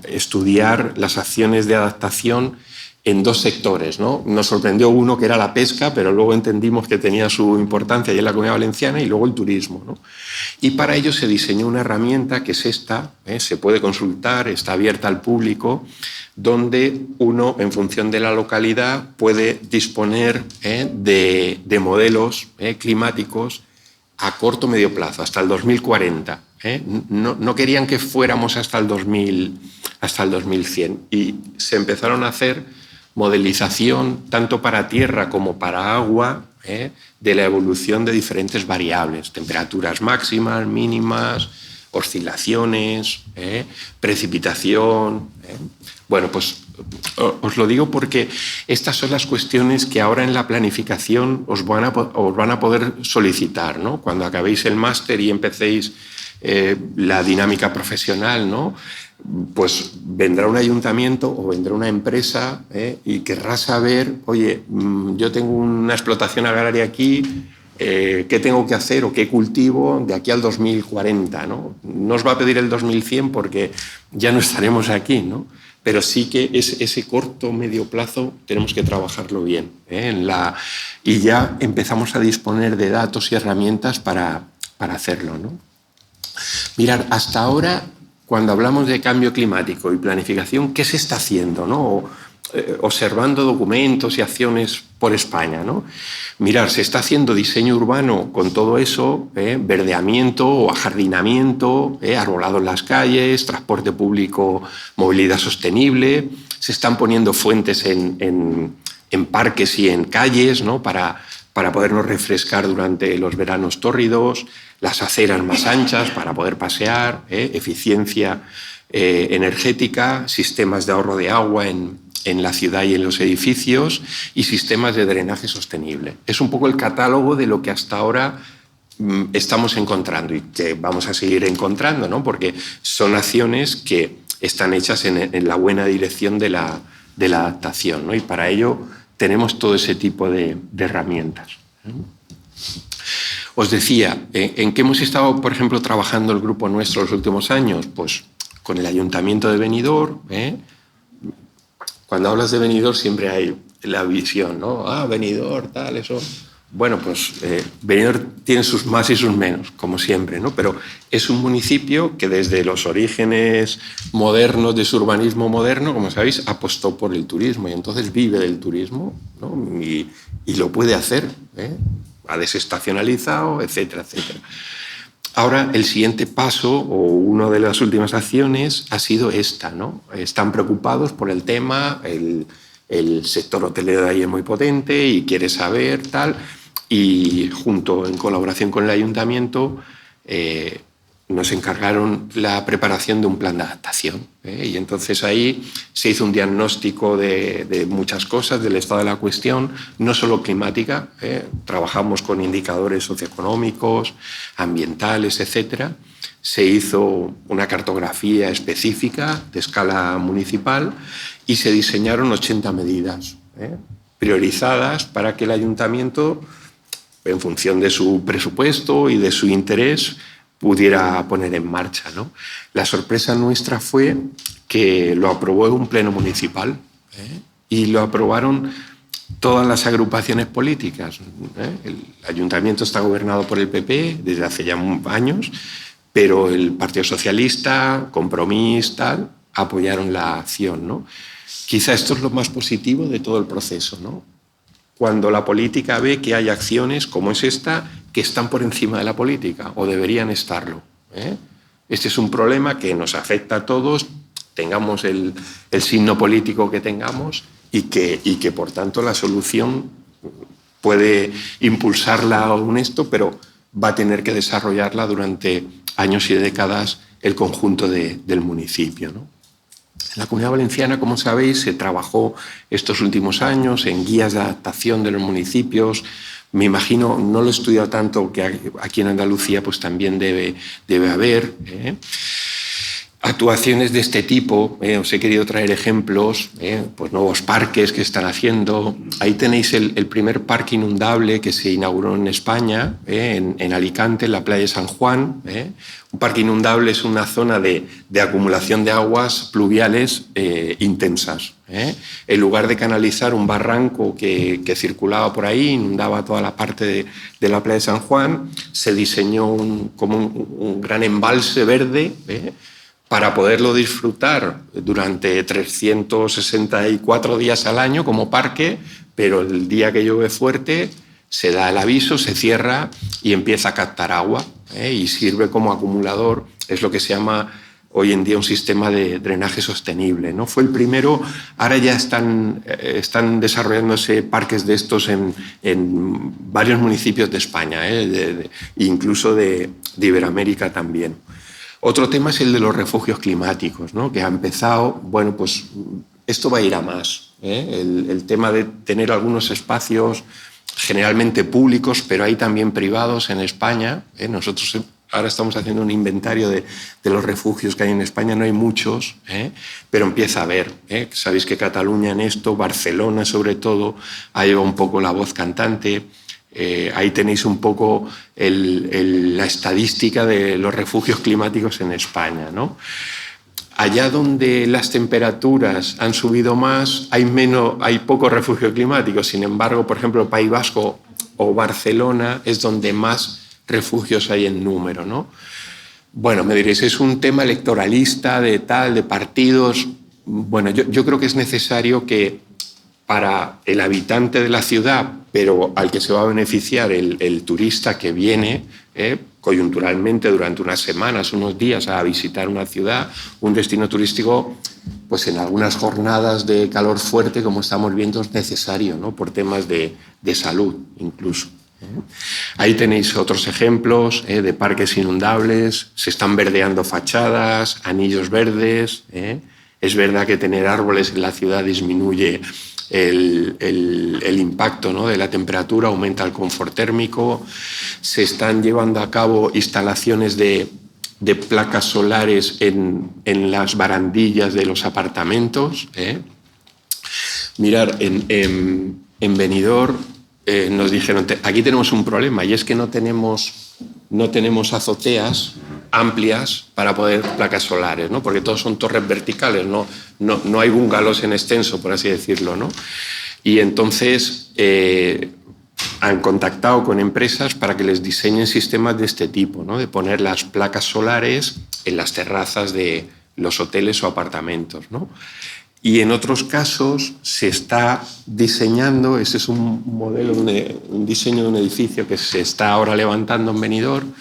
estudiar las acciones de adaptación en dos sectores, ¿no? Nos sorprendió uno, que era la pesca, pero luego entendimos que tenía su importancia y en la Comunidad Valenciana, y luego el turismo, ¿no? Y para ello se diseñó una herramienta que es esta, se puede consultar, está abierta al público, donde uno, en función de la localidad, puede disponer de modelos climáticos a corto o medio plazo, hasta el 2040. No querían que fuéramos hasta el 2100. Y se empezaron a hacer modelización, tanto para tierra como para agua, de la evolución de diferentes variables, temperaturas máximas, mínimas, oscilaciones, precipitación. Bueno, pues os lo digo porque estas son las cuestiones que ahora en la planificación os van a poder solicitar, ¿no? Cuando acabéis el máster y empecéis la dinámica profesional, ¿no? Pues vendrá un ayuntamiento o vendrá una empresa y querrá saber, oye, yo tengo una explotación agraria aquí, ¿qué tengo que hacer o qué cultivo de aquí al 2040, ¿no? No os va a pedir el 2100 porque ya no estaremos aquí, ¿no? pero sí que ese corto, medio plazo tenemos que trabajarlo bien, y ya empezamos a disponer de datos y herramientas para hacerlo, ¿no? Mirar, hasta ahora, cuando hablamos de cambio climático y planificación, ¿qué se está haciendo, ¿no? Observando documentos y acciones por España, ¿no? Mirar, se está haciendo diseño urbano con todo eso, verdeamiento o ajardinamiento, arbolado en las calles, transporte público, movilidad sostenible, se están poniendo fuentes en parques y en calles, ¿no? para podernos refrescar durante los veranos tórridos, las aceras más anchas para poder pasear, eficiencia energética, sistemas de ahorro de agua en la ciudad y en los edificios y sistemas de drenaje sostenible. Es un poco el catálogo de lo que hasta ahora estamos encontrando y que vamos a seguir encontrando, ¿no? Porque son acciones que están hechas en la buena dirección de la adaptación, ¿no? Y para ello tenemos todo ese tipo de herramientas. Os decía, ¿en qué hemos estado, por ejemplo, trabajando el grupo nuestro los últimos años? Pues con el Ayuntamiento de Benidorm. Cuando hablas de Benidorm siempre hay la visión, ¿no? Benidorm, tal, eso. Bueno, pues Benidorm tiene sus más y sus menos, como siempre, ¿no? Pero es un municipio que desde los orígenes modernos de su urbanismo moderno, como sabéis, apostó por el turismo y entonces vive del turismo, ¿no? Y lo puede hacer, ha desestacionalizado, etcétera, etcétera. Ahora, el siguiente paso, o una de las últimas acciones, ha sido esta, ¿no? Están preocupados por el tema, el sector hotelero de ahí es muy potente y quiere saber, tal, y en colaboración con el ayuntamiento, nos encargaron la preparación de un plan de adaptación. Y entonces ahí se hizo un diagnóstico de muchas cosas, del estado de la cuestión, no solo climática, trabajamos con indicadores socioeconómicos, ambientales, etc. Se hizo una cartografía específica de escala municipal y se diseñaron 80 medidas priorizadas para que el ayuntamiento, en función de su presupuesto y de su interés, pudiera poner en marcha, ¿no? La sorpresa nuestra fue que lo aprobó un pleno municipal y lo aprobaron todas las agrupaciones políticas. El ayuntamiento está gobernado por el PP desde hace ya años, pero el Partido Socialista, Compromís, tal, apoyaron la acción, ¿no? Quizá esto es lo más positivo de todo el proceso, ¿no? Cuando la política ve que hay acciones como es esta que están por encima de la política o deberían estarlo. Este es un problema que nos afecta a todos, tengamos el signo político que tengamos y que por tanto la solución puede impulsarla un esto, pero va a tener que desarrollarla durante años y décadas el conjunto del municipio, ¿no? En la Comunidad Valenciana, como sabéis, se trabajó estos últimos años en guías de adaptación de los municipios. Me imagino, no lo he estudiado tanto, que aquí en Andalucía pues también debe haber actuaciones de este tipo. Os he querido traer ejemplos, pues nuevos parques que están haciendo. Ahí tenéis el primer parque inundable que se inauguró en España, en Alicante, en la playa de San Juan. Un parque inundable es una zona de acumulación de aguas pluviales intensas. En lugar de canalizar un barranco que circulaba por ahí, inundaba toda la parte de la playa de San Juan, se diseñó como un gran embalse verde, para poderlo disfrutar durante 364 días al año como parque, pero el día que llueve fuerte se da el aviso, se cierra y empieza a captar agua, y sirve como acumulador. Es lo que se llama hoy en día un sistema de drenaje sostenible, ¿no? Fue el primero, ahora ya están desarrollándose parques de estos en varios municipios de España, incluso de Iberoamérica también. Otro tema es el de los refugios climáticos, ¿no? Que ha empezado, bueno, pues esto va a ir a más. El tema de tener algunos espacios generalmente públicos, pero hay también privados en España. Nosotros ahora estamos haciendo un inventario de los refugios que hay en España, no hay muchos, pero empieza a haber. Sabéis que Cataluña en esto, Barcelona sobre todo, ha llevado un poco la voz cantante. Ahí tenéis un poco la estadística de los refugios climáticos en España, ¿no? allá donde las temperaturas han subido más, hay poco refugio climático. Sin embargo, por ejemplo, País Vasco o Barcelona es donde más refugios hay en número, ¿no? Bueno, me diréis, es un tema electoralista de partidos. Bueno, yo creo que es necesario que para el habitante de la ciudad, pero al que se va a beneficiar el turista que viene coyunturalmente durante unas semanas, unos días a visitar una ciudad, un destino turístico, pues en algunas jornadas de calor fuerte, como estamos viendo, es necesario, ¿no? Por temas de salud incluso. Ahí tenéis otros ejemplos de parques inundables, se están verdeando fachadas, anillos verdes. Es verdad que tener árboles en la ciudad disminuye el impacto, ¿no? De la temperatura, aumenta el confort térmico. Se están llevando a cabo instalaciones de placas solares en las barandillas de los apartamentos. Mirar, en Benidorm nos dijeron, aquí tenemos un problema, y es que no tenemos azoteas amplias para poder placas solares, ¿no? Porque todos son torres verticales, no hay bungalows en extenso, por así decirlo, ¿no? Y entonces han contactado con empresas para que les diseñen sistemas de este tipo, ¿no? De poner las placas solares en las terrazas de los hoteles o apartamentos, ¿no? Y en otros casos se está diseñando, ese es un modelo, un diseño de un edificio que se está ahora levantando en Benidorm,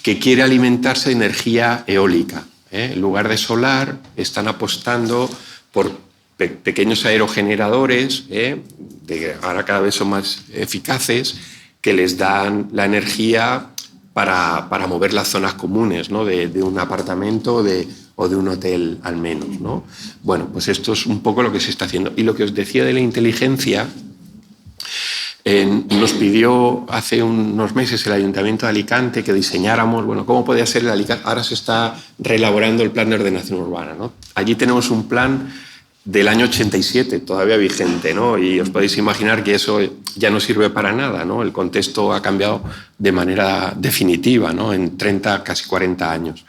que quiere alimentarse de energía eólica. En lugar de solar, están apostando por pequeños aerogeneradores, ahora cada vez son más eficaces, que les dan la energía para mover las zonas comunes, ¿no? de un apartamento o de un hotel al menos, ¿no? Bueno, pues esto es un poco lo que se está haciendo. Y lo que os decía de la inteligencia, nos pidió hace unos meses el Ayuntamiento de Alicante que diseñáramos, bueno, cómo podía ser el Alicante. Ahora se está reelaborando el plan de ordenación urbana, ¿no? Allí tenemos un plan del año 87, todavía vigente, ¿no? Y os podéis imaginar que eso ya no sirve para nada, ¿no? El contexto ha cambiado de manera definitiva, ¿no? En 30, casi 40 años.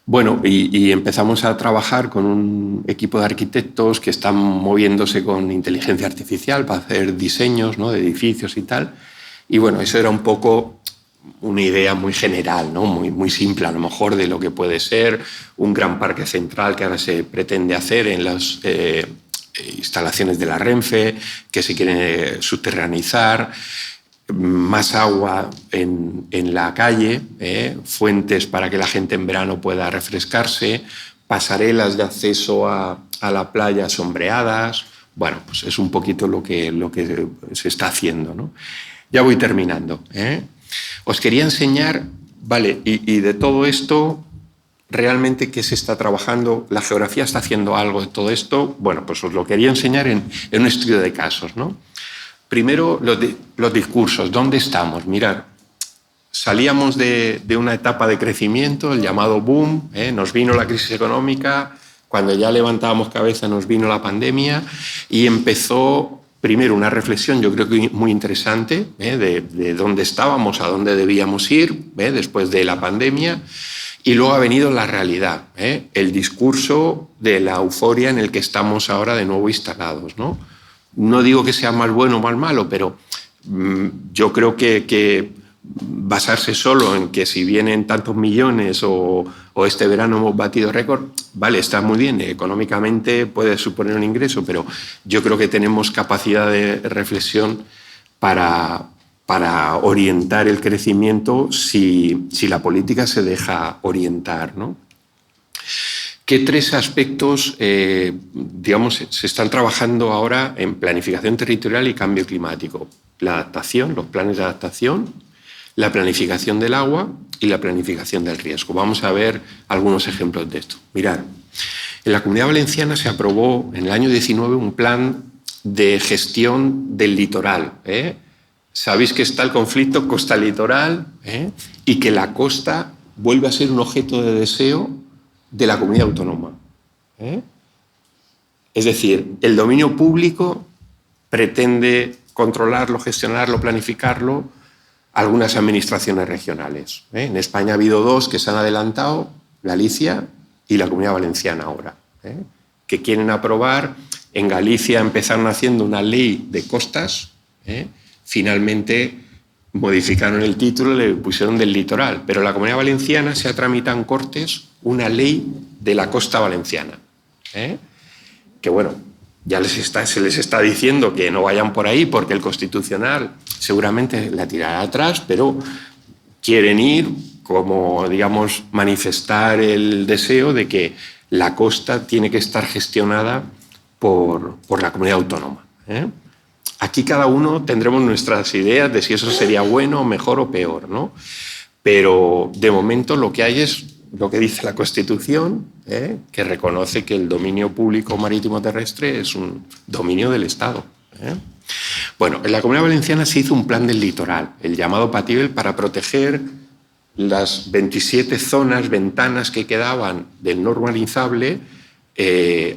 Bueno, y empezamos a trabajar con un equipo de arquitectos que están moviéndose con inteligencia artificial para hacer diseños, ¿no? De edificios y tal. Y bueno, eso era un poco una idea muy general, ¿no? Muy simple a lo mejor de lo que puede ser un gran parque central que ahora se pretende hacer en las instalaciones de la Renfe, que se quiere subterranizar, más agua en la calle, fuentes para que la gente en verano pueda refrescarse, pasarelas de acceso a la playa sombreadas. Bueno, pues es un poquito lo que se está haciendo, ¿no? Ya voy terminando. Os quería enseñar, vale, y de todo esto, realmente qué se está trabajando. La geografía está haciendo algo de todo esto. Bueno, pues os lo quería enseñar en un estudio de casos, ¿no? Primero, los discursos. ¿Dónde estamos? Mirad, salíamos de una etapa de crecimiento, el llamado boom, nos vino la crisis económica, cuando ya levantábamos cabeza nos vino la pandemia y empezó primero una reflexión, yo creo que muy interesante, de dónde estábamos, a dónde debíamos ir después de la pandemia, y luego ha venido la realidad, el discurso de la euforia en el que estamos ahora de nuevo instalados, ¿no? No digo que sea más bueno o más malo, pero yo creo que basarse solo en que si vienen tantos millones o este verano hemos batido récord, vale, está muy bien, económicamente puede suponer un ingreso, pero yo creo que tenemos capacidad de reflexión para orientar el crecimiento si la política se deja orientar, ¿no? ¿Qué tres aspectos, digamos, se están trabajando ahora en planificación territorial y cambio climático? La adaptación, los planes de adaptación, la planificación del agua y la planificación del riesgo. Vamos a ver algunos ejemplos de esto. Mirad, en la Comunidad Valenciana se aprobó en el año 19 un plan de gestión del litoral. Sabéis que está el conflicto costa-litoral y que la costa vuelve a ser un objeto de deseo de la comunidad autónoma. Es decir, el dominio público pretende controlarlo, gestionarlo, planificarlo algunas administraciones regionales. En España ha habido dos que se han adelantado, Galicia y la Comunidad Valenciana ahora, que quieren aprobar. En Galicia empezaron haciendo una ley de costas, finalmente modificaron el título y le pusieron del litoral, pero la Comunidad Valenciana se ha tramitado en Cortes una ley de la costa valenciana, que bueno, ya se les está diciendo que no vayan por ahí porque el Constitucional seguramente la tirará atrás, pero quieren ir como, digamos, manifestar el deseo de que la costa tiene que estar gestionada por la comunidad autónoma. Aquí cada uno tendremos nuestras ideas de si eso sería bueno, mejor o peor, ¿no? Pero de momento lo que hay es lo que dice la Constitución, que reconoce que el dominio público marítimo terrestre es un dominio del Estado. Bueno, en la Comunidad Valenciana se hizo un plan del litoral, el llamado Patibel, para proteger las 27 zonas, ventanas que quedaban del no urbanizable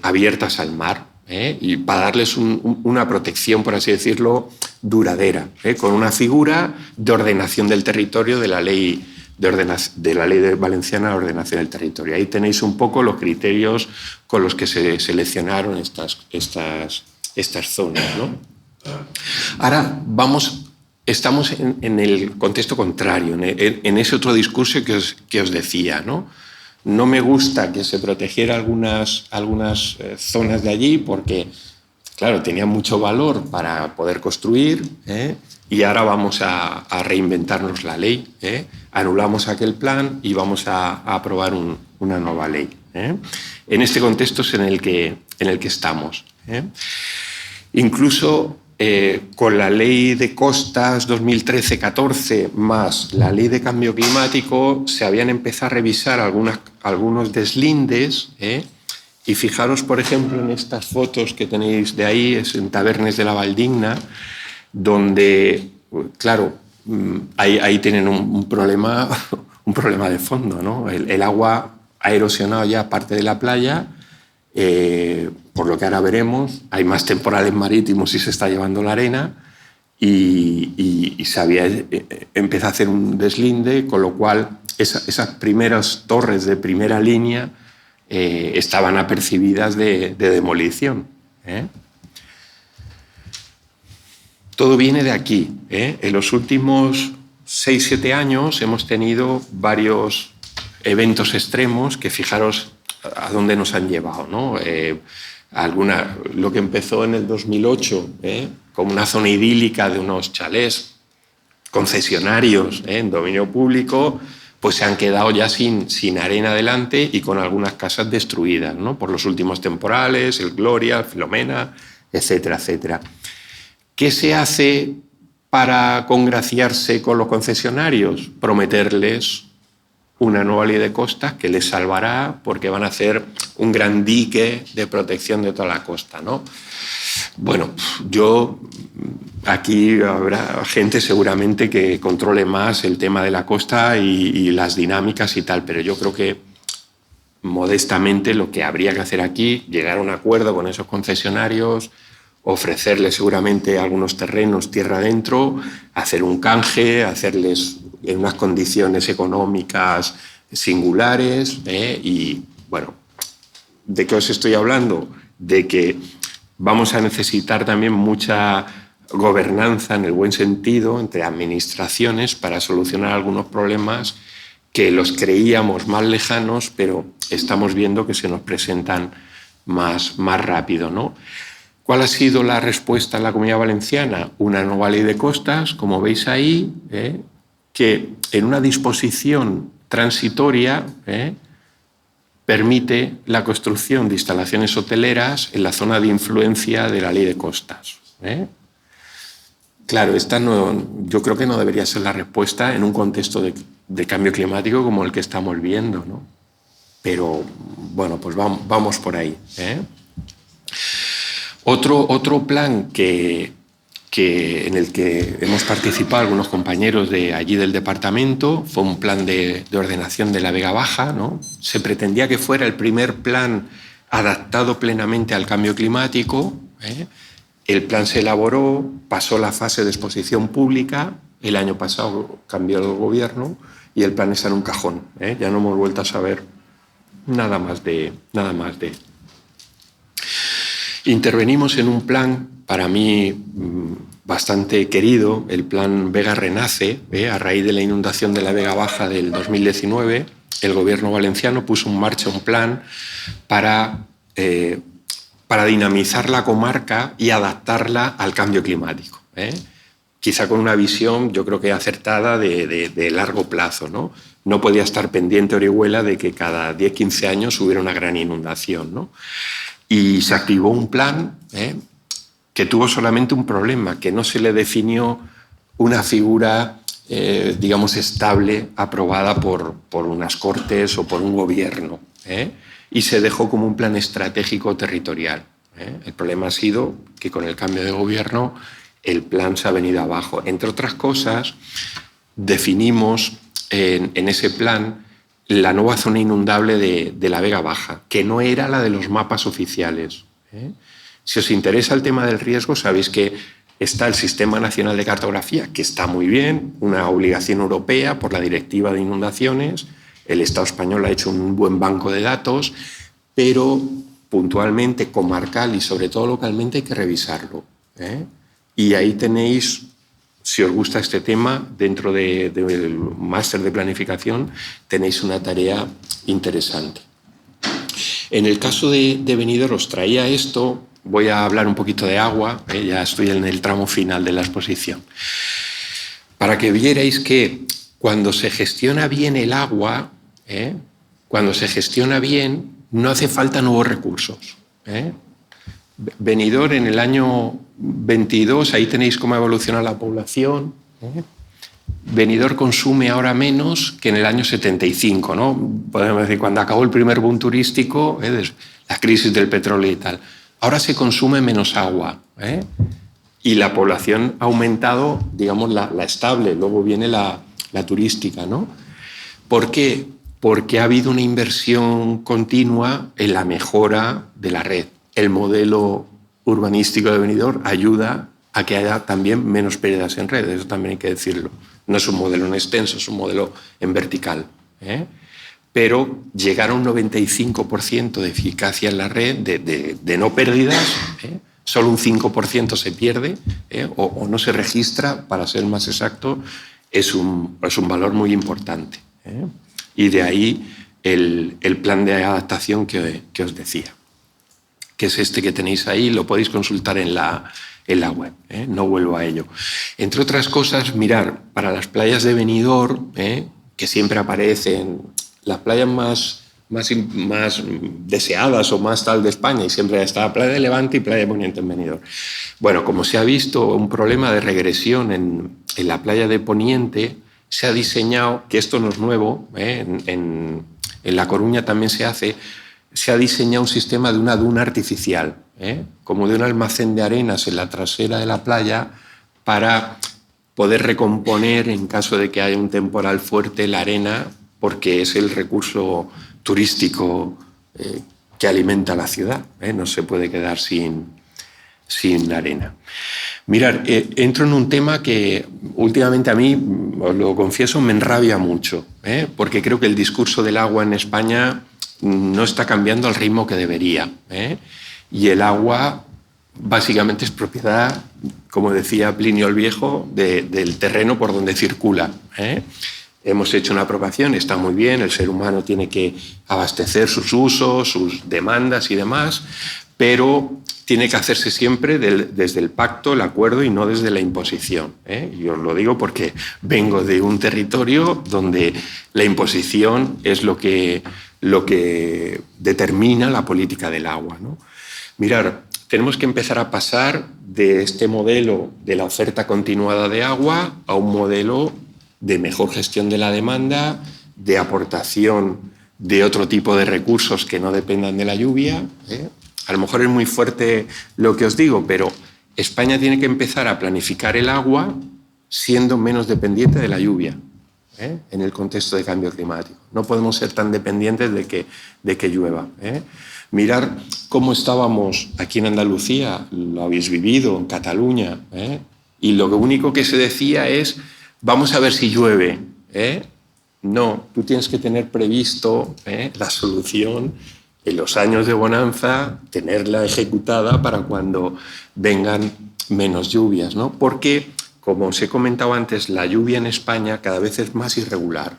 abiertas al mar, y para darles una protección, por así decirlo, duradera, con una figura de ordenación del territorio de la ley valenciana de ordenación del territorio. Ahí tenéis un poco los criterios con los que se seleccionaron estas zonas, ¿no? Ahora estamos en el contexto contrario, en ese otro discurso que os decía, ¿no? No me gusta que se protegiera algunas zonas de allí porque, claro, tenían mucho valor para poder construir, y ahora vamos a reinventarnos la ley, anulamos aquel plan y vamos a aprobar una nueva ley. En este contexto es en el que estamos. Incluso con la ley de costas 2013-14 más la ley de cambio climático se habían empezado a revisar algunos deslindes, y fijaros, por ejemplo, en estas fotos que tenéis de ahí, es en Tabernes de la Valdigna, donde, claro, ahí tienen un problema de fondo, ¿no? El agua ha erosionado ya parte de la playa. Por lo que ahora veremos, hay más temporales marítimos y se está llevando la arena, y se había empezado a hacer un deslinde, con lo cual esas primeras torres de primera línea estaban apercibidas de demolición. Todo viene de aquí. En los últimos 6-7 años hemos tenido varios eventos extremos que, fijaros a dónde nos han llevado, ¿no? Lo que empezó en el 2008 como una zona idílica de unos chalés concesionarios en dominio público, pues se han quedado ya sin arena delante y con algunas casas destruidas, ¿no? Por los últimos temporales, el Gloria, el Filomena, etcétera, etcétera. ¿Qué se hace para congraciarse con los concesionarios? Prometerles una nueva ley de costas que les salvará porque van a hacer un gran dique de protección de toda la costa, ¿no? Bueno, aquí habrá gente seguramente que controle más el tema de la costa y las dinámicas y tal, pero yo creo que modestamente lo que habría que hacer aquí, llegar a un acuerdo con esos concesionarios, ofrecerles seguramente algunos terrenos tierra adentro, hacer un canje, hacerles en unas condiciones económicas singulares, y bueno, ¿de qué os estoy hablando? De que vamos a necesitar también mucha gobernanza en el buen sentido entre administraciones para solucionar algunos problemas que los creíamos más lejanos, pero estamos viendo que se nos presentan más rápido, ¿no? ¿Cuál ha sido la respuesta en la Comunidad Valenciana? Una nueva ley de costas, como veis ahí, que en una disposición transitoria permite la construcción de instalaciones hoteleras en la zona de influencia de la ley de costas. Claro, yo creo que no debería ser la respuesta en un contexto de cambio climático como el que estamos viendo, ¿no? Pero bueno, pues vamos por ahí. Otro plan en el que hemos participado algunos compañeros de allí del departamento fue un plan de ordenación de la Vega Baja, ¿no? Se pretendía que fuera el primer plan adaptado plenamente al cambio climático. El plan se elaboró, pasó la fase de exposición pública, el año pasado cambió el gobierno y el plan está en un cajón. Ya no hemos vuelto a saber Nada más de. Intervenimos en un plan, para mí, bastante querido, el plan Vega Renace. A raíz de la inundación de la Vega Baja del 2019, el gobierno valenciano puso en marcha un plan para dinamizar la comarca y adaptarla al cambio climático. Quizá con una visión, yo creo que acertada, de largo plazo, ¿no? No podía estar pendiente Orihuela de que cada 10-15 años hubiera una gran inundación, ¿no? Y se activó un plan que tuvo solamente un problema, que no se le definió una figura, digamos, estable, aprobada por unas Cortes o por un gobierno, y se dejó como un plan estratégico territorial. El problema ha sido que con el cambio de gobierno el plan se ha venido abajo. Entre otras cosas, definimos en ese plan la nueva zona inundable de la Vega Baja, que no era la de los mapas oficiales. Si os interesa el tema del riesgo, sabéis que está el Sistema Nacional de Cartografía, que está muy bien, una obligación europea por la Directiva de Inundaciones. El Estado español ha hecho un buen banco de datos, pero puntualmente, comarcal y sobre todo localmente hay que revisarlo. Y ahí tenéis, si os gusta este tema, dentro del máster de planificación, tenéis una tarea interesante. En el caso de Benidorm os traía esto, voy a hablar un poquito de agua, ya estoy en el tramo final de la exposición, para que vierais que cuando se gestiona bien el agua, cuando se gestiona bien, no hace falta nuevos recursos. Benidorm en el año 22, ahí tenéis cómo evoluciona la población. Benidorm consume ahora menos que en el año 75, ¿no? Podemos decir, cuando acabó el primer boom turístico, la crisis del petróleo y tal. Ahora se consume menos agua, y la población ha aumentado, digamos, la estable, luego viene la turística, ¿no? ¿Por qué? Porque ha habido una inversión continua en la mejora de la red. El modelo urbanístico de Benidorm ayuda a que haya también menos pérdidas en red, eso también hay que decirlo. No es un modelo en extenso, es un modelo en vertical. Pero llegar a un 95% de eficacia en la red, de no pérdidas, solo un 5% se pierde o no se registra, para ser más exacto, es un valor muy importante. Y de ahí el plan de adaptación que os decía, que es este que tenéis ahí, lo podéis consultar en la web, no vuelvo a ello. Entre otras cosas, mirar, para las playas de Benidorm, que siempre aparecen, las playas más deseadas o más tal de España, y siempre está Playa de Levante y Playa de Poniente en Benidorm. Bueno, como se ha visto un problema de regresión en la playa de Poniente, se ha diseñado, que esto no es nuevo, en La Coruña también se ha diseñado un sistema de una duna artificial, como de un almacén de arenas en la trasera de la playa, para poder recomponer en caso de que haya un temporal fuerte la arena, porque es el recurso turístico que alimenta la ciudad. No se puede quedar sin arena. Mirad, entro en un tema que últimamente a mí, os lo confieso, me enrabia mucho, porque creo que el discurso del agua en España no está cambiando al ritmo que debería. Y el agua básicamente es propiedad, como decía Plinio el Viejo, del terreno por donde circula. Hemos hecho una aprobación, está muy bien, el ser humano tiene que abastecer sus usos, sus demandas y demás, pero tiene que hacerse siempre desde el pacto, el acuerdo y no desde la imposición. Y os lo digo porque vengo de un territorio donde la imposición es lo que determina la política del agua, ¿no? Mirar, tenemos que empezar a pasar de este modelo de la oferta continuada de agua a un modelo de mejor gestión de la demanda, de aportación de otro tipo de recursos que no dependan de la lluvia. A lo mejor es muy fuerte lo que os digo, pero España tiene que empezar a planificar el agua siendo menos dependiente de la lluvia, en el contexto de cambio climático. No podemos ser tan dependientes de que llueva. Mirar cómo estábamos aquí en Andalucía, lo habéis vivido, en Cataluña, y lo único que se decía es: vamos a ver si llueve, No, tú tienes que tener previsto la solución en los años de bonanza, tenerla ejecutada para cuando vengan menos lluvias, ¿no? Porque, como os he comentado antes, la lluvia en España cada vez es más irregular.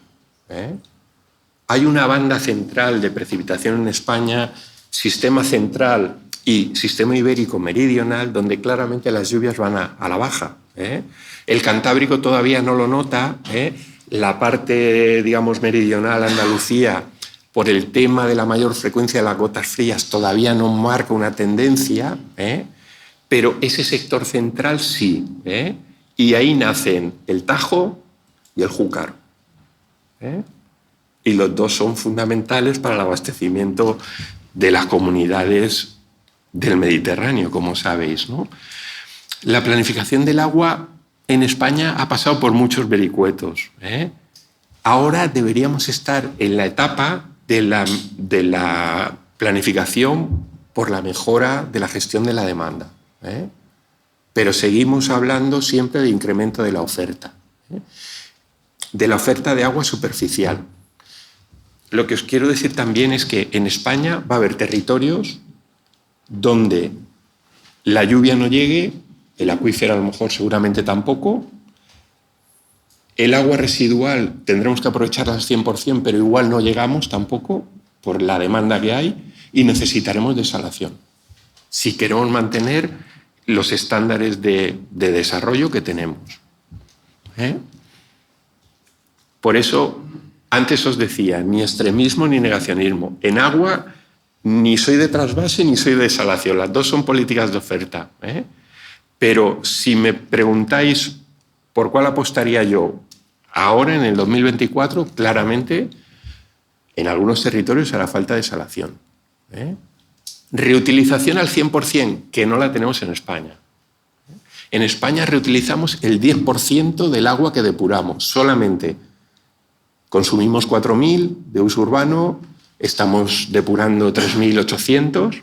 Hay una banda central de precipitación en España, sistema central y sistema ibérico meridional, donde claramente las lluvias van a la baja. El Cantábrico todavía no lo nota, la parte, digamos, meridional, Andalucía, por el tema de la mayor frecuencia de las gotas frías, todavía no marca una tendencia, pero ese sector central sí. Y ahí nacen el Tajo y el Júcar. Y los dos son fundamentales para el abastecimiento de las comunidades del Mediterráneo, como sabéis, ¿no? La planificación del agua en España ha pasado por muchos vericuetos. Ahora deberíamos estar en la etapa de la planificación por la mejora de la gestión de la demanda. Pero seguimos hablando siempre de incremento de la oferta. De la oferta de agua superficial. Lo que os quiero decir también es que en España va a haber territorios donde la lluvia no llegue, el acuífero a lo mejor seguramente tampoco, el agua residual tendremos que aprovecharla al 100%, pero igual no llegamos tampoco por la demanda que hay y necesitaremos desalación si queremos mantener los estándares de desarrollo que tenemos. Por eso, antes os decía, ni extremismo ni negacionismo. En agua ni soy de trasvase ni soy de desalación. Las dos son políticas de oferta. Pero si me preguntáis por cuál apostaría yo ahora, en el 2024, claramente en algunos territorios hará falta desalación. Reutilización al 100%, que no la tenemos en España. En España reutilizamos el 10% del agua que depuramos, solamente. Consumimos 4.000 de uso urbano, estamos depurando 3.800,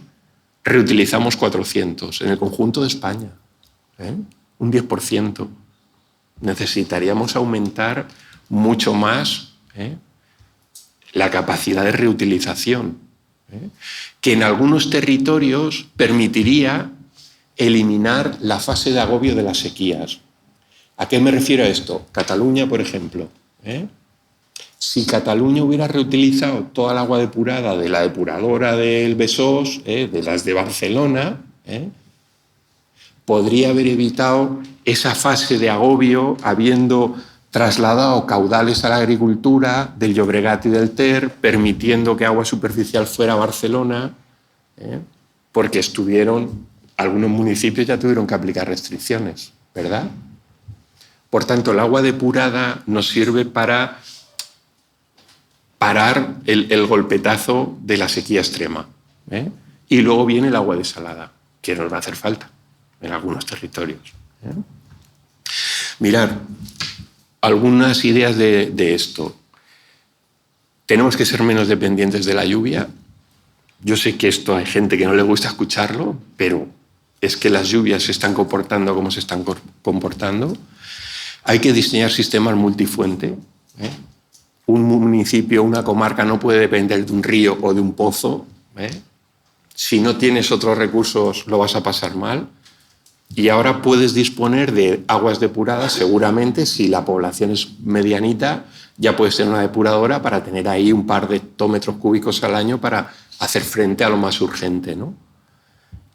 reutilizamos 400 en el conjunto de España. Un 10%. Necesitaríamos aumentar mucho más la capacidad de reutilización, que en algunos territorios permitiría eliminar la fase de agobio de las sequías. ¿A qué me refiero a esto? Cataluña, por ejemplo. Si Cataluña hubiera reutilizado toda el agua depurada de la depuradora del Besós, de las de Barcelona, podría haber evitado esa fase de agobio habiendo trasladado caudales a la agricultura del Llobregat y del Ter, permitiendo que agua superficial fuera a Barcelona, porque algunos municipios ya tuvieron que aplicar restricciones, ¿verdad? Por tanto, el agua depurada nos sirve para parar el golpetazo de la sequía extrema. Y luego viene el agua desalada, que nos va a hacer falta en algunos territorios. Mirad, algunas ideas de esto. Tenemos que ser menos dependientes de la lluvia. Yo sé que esto hay gente que no le gusta escucharlo, pero es que las lluvias se están comportando como se están comportando. Hay que diseñar sistemas multifuente. Un municipio, una comarca no puede depender de un río o de un pozo. Si no tienes otros recursos, lo vas a pasar mal. Y ahora puedes disponer de aguas depuradas, seguramente, si la población es medianita, ya puedes tener una depuradora para tener ahí un par de hectómetros cúbicos al año para hacer frente a lo más urgente, ¿no?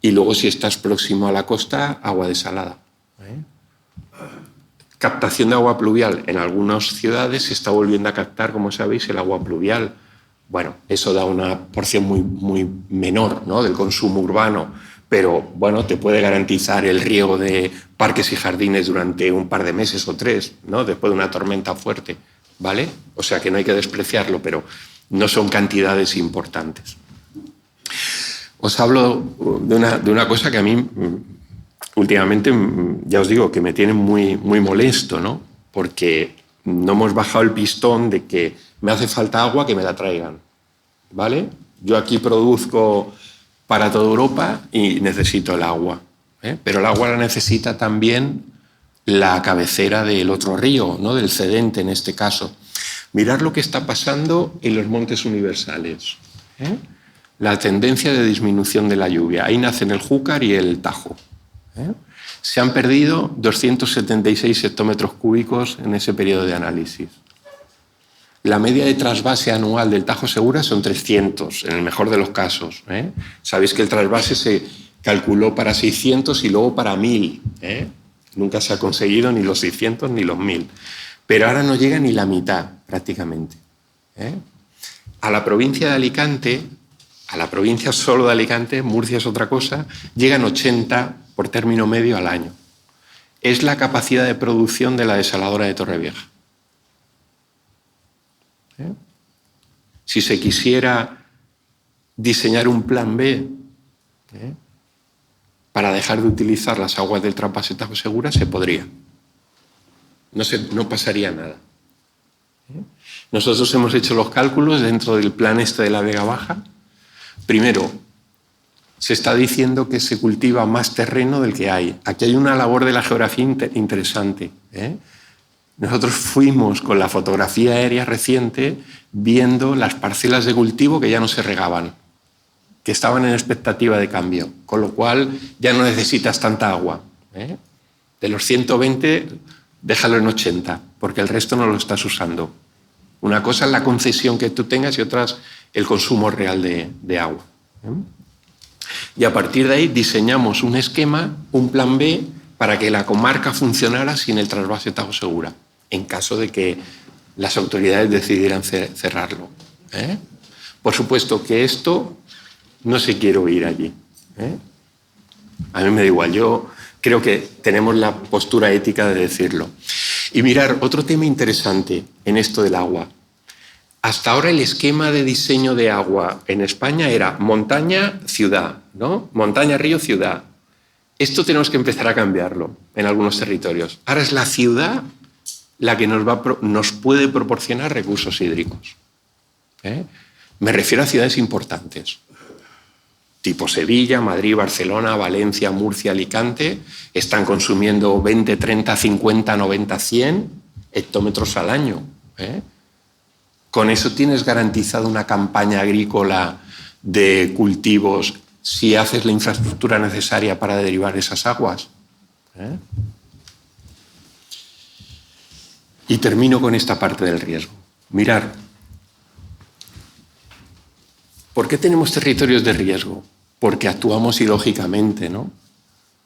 Y luego, si estás próximo a la costa, agua desalada. Captación de agua pluvial. En algunas ciudades se está volviendo a captar, como sabéis, el agua pluvial. Bueno, eso da una porción muy menor, ¿no?, del consumo urbano, pero bueno, te puede garantizar el riego de parques y jardines durante un par de meses o 3, ¿no?, después de una tormenta fuerte, ¿vale? O sea que no hay que despreciarlo, pero no son cantidades importantes. Os hablo de una cosa que a mí últimamente, ya os digo, que me tiene muy molesto, ¿no? Porque no hemos bajado el pistón de que me hace falta agua, que me la traigan, ¿vale? Yo aquí produzco para toda Europa y necesito el agua, pero el agua la necesita también la cabecera del otro río, ¿no?, del Cedente en este caso. Mirar lo que está pasando en los montes universales. La tendencia de disminución de la lluvia. Ahí nacen el Júcar y el Tajo. Se han perdido 276 hectómetros cúbicos en ese periodo de análisis. La media de trasvase anual del Tajo Segura son 300, en el mejor de los casos. Sabéis que el trasvase se calculó para 600 y luego para 1000. Nunca se ha conseguido ni los 600 ni los 1000. Pero ahora no llega ni la mitad, prácticamente. A la provincia de Alicante, a la provincia solo de Alicante, Murcia es otra cosa, llegan 80 por término medio al año. Es la capacidad de producción de la desaladora de Torrevieja. Si se quisiera diseñar un plan B para dejar de utilizar las aguas del trasvase Tajo Segura, se podría. No pasaría nada. Nosotros hemos hecho los cálculos dentro del plan este de la Vega Baja. Primero, se está diciendo que se cultiva más terreno del que hay. Aquí hay una labor de la geografía interesante. Nosotros fuimos con la fotografía aérea reciente viendo las parcelas de cultivo que ya no se regaban, que estaban en expectativa de cambio, con lo cual ya no necesitas tanta agua. De los 120, déjalo en 80, porque el resto no lo estás usando. Una cosa es la concesión que tú tengas y otra es el consumo real de agua. Y a partir de ahí diseñamos un esquema, un plan B, para que la comarca funcionara sin el trasvase Tajo Segura, en caso de que las autoridades decidieran cerrarlo. Por supuesto que esto no se quiere oír allí. A mí me da igual, yo creo que tenemos la postura ética de decirlo. Y mirar, otro tema interesante en esto del agua. Hasta ahora el esquema de diseño de agua en España era montaña-ciudad, ¿no? Montaña-río-ciudad. Esto tenemos que empezar a cambiarlo en algunos territorios. Ahora es la ciudad la que nos puede proporcionar recursos hídricos. Me refiero a ciudades importantes, tipo Sevilla, Madrid, Barcelona, Valencia, Murcia, Alicante. Están consumiendo 20, 30, 50, 90, 100 hectómetros al año. Con eso tienes garantizado una campaña agrícola de cultivos si haces la infraestructura necesaria para derivar esas aguas. Y termino con esta parte del riesgo. Mirar, ¿por qué tenemos territorios de riesgo? Porque actuamos ilógicamente, ¿no?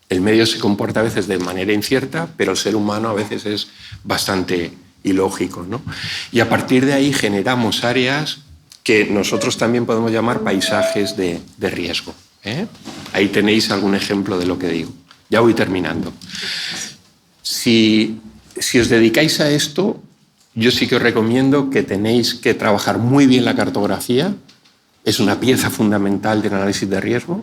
El medio se comporta a veces de manera incierta, pero el ser humano a veces es bastante ilógico, ¿no? Y a partir de ahí generamos áreas que nosotros también podemos llamar paisajes de riesgo. Ahí tenéis algún ejemplo de lo que digo. Ya voy terminando. Si os dedicáis a esto, yo sí que os recomiendo que tenéis que trabajar muy bien la cartografía. Es una pieza fundamental del análisis de riesgo,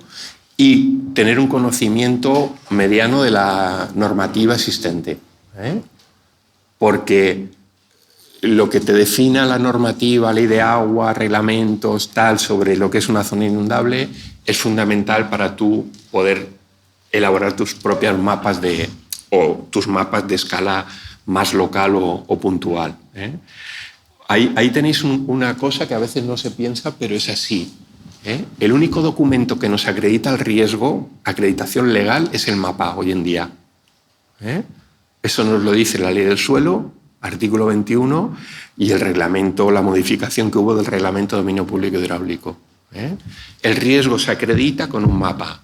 y tener un conocimiento mediano de la normativa existente. Porque lo que te defina la normativa, ley de agua, reglamentos, tal, sobre lo que es una zona inundable, es fundamental para tú poder elaborar tus propios mapas o tus mapas de escala más local o puntual. Ahí tenéis una cosa que a veces no se piensa, pero es así. El único documento que nos acredita el riesgo, acreditación legal, es el mapa hoy en día. Eso nos lo dice la Ley del Suelo, artículo 21, y el reglamento, la modificación que hubo del Reglamento de Dominio Público Hidráulico. El riesgo se acredita con un mapa.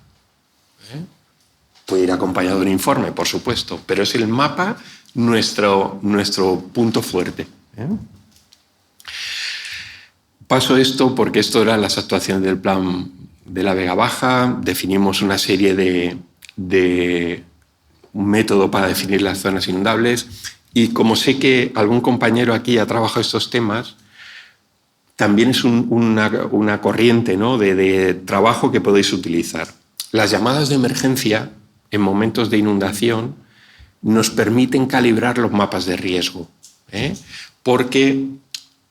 Puede ir acompañado de un informe, por supuesto, pero es el mapa nuestro punto fuerte. Paso esto porque esto eran las actuaciones del plan de la Vega Baja. Definimos una serie de un método para definir las zonas inundables, y como sé que algún compañero aquí ha trabajado estos temas, también es una corriente, ¿no?, de trabajo que podéis utilizar. Las llamadas de emergencia en momentos de inundación nos permiten calibrar los mapas de riesgo, porque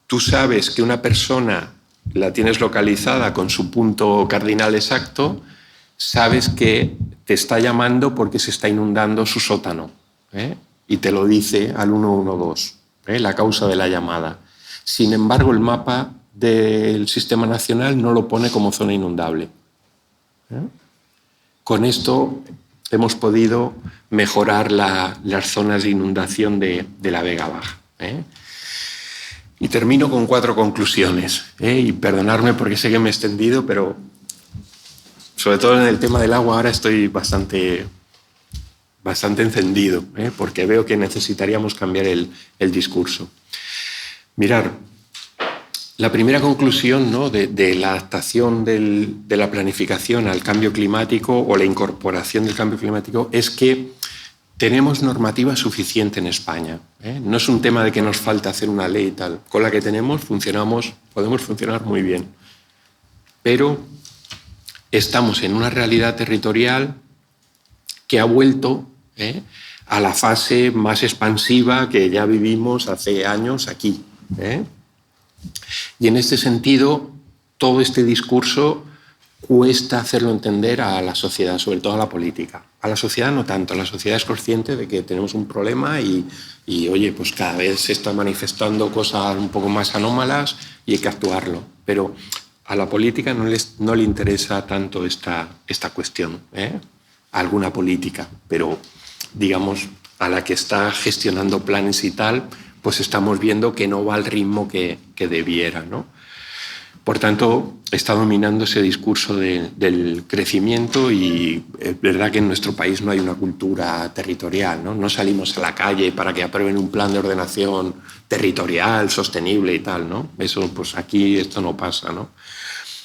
tú sabes que una persona la tienes localizada con su punto cardinal exacto, sabes que te está llamando porque se está inundando su sótano, y te lo dice al 112, la causa de la llamada. Sin embargo, el mapa del sistema nacional no lo pone como zona inundable. Con esto hemos podido mejorar las zonas de inundación de la Vega Baja. Y termino con 4 conclusiones. Y perdonadme porque sé que me he extendido, pero sobre todo en el tema del agua ahora estoy bastante encendido, porque veo que necesitaríamos cambiar el discurso. Mirar, la primera conclusión, ¿no?, de la adaptación de la planificación al cambio climático o la incorporación del cambio climático es que tenemos normativa suficiente en España. No es un tema de que nos falta hacer una ley y tal. Con la que tenemos podemos funcionar muy bien. Pero estamos en una realidad territorial que ha vuelto a la fase más expansiva que ya vivimos hace años aquí. Y en este sentido, todo este discurso cuesta hacerlo entender a la sociedad, sobre todo a la política. A la sociedad no tanto, la sociedad es consciente de que tenemos un problema y oye, pues cada vez se están manifestando cosas un poco más anómalas y hay que actuarlo. Pero a la política no le interesa tanto esta cuestión, a alguna política, pero digamos a la que está gestionando planes y tal, pues estamos viendo que no va al ritmo que debiera, ¿no? Por tanto, está dominando ese discurso del crecimiento y es verdad que en nuestro país no hay una cultura territorial, ¿no? No salimos a la calle para que aprueben un plan de ordenación territorial, sostenible y tal, ¿no? Eso, pues aquí esto no pasa, ¿no?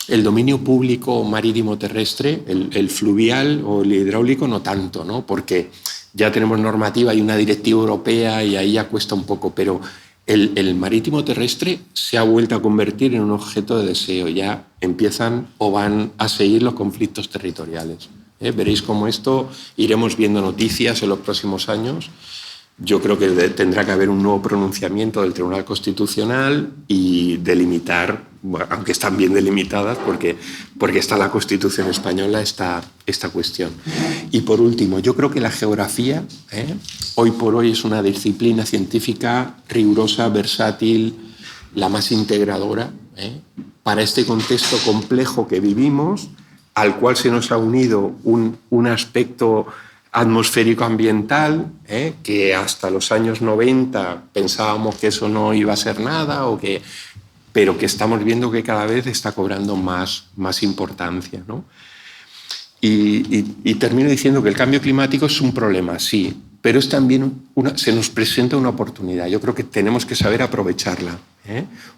El dominio público marítimo terrestre, el fluvial o el hidráulico no tanto, ¿no? Porque ya tenemos normativa y una directiva europea y ahí ya cuesta un poco, pero el marítimo terrestre se ha vuelto a convertir en un objeto de deseo. Ya empiezan o van a seguir los conflictos territoriales. Veréis cómo esto iremos viendo noticias en los próximos años. Yo creo que tendrá que haber un nuevo pronunciamiento del Tribunal Constitucional y delimitar, aunque están bien delimitadas, porque está la Constitución española esta cuestión. Y por último, yo creo que la geografía hoy por hoy es una disciplina científica rigurosa, versátil, la más integradora para este contexto complejo que vivimos, al cual se nos ha unido un aspecto atmosférico ambiental, que hasta los años 90 pensábamos que eso no iba a ser nada, pero que estamos viendo que cada vez está cobrando más importancia, ¿no? Y termino diciendo que el cambio climático es un problema, sí, pero es también se nos presenta una oportunidad. Yo creo que tenemos que saber aprovecharla.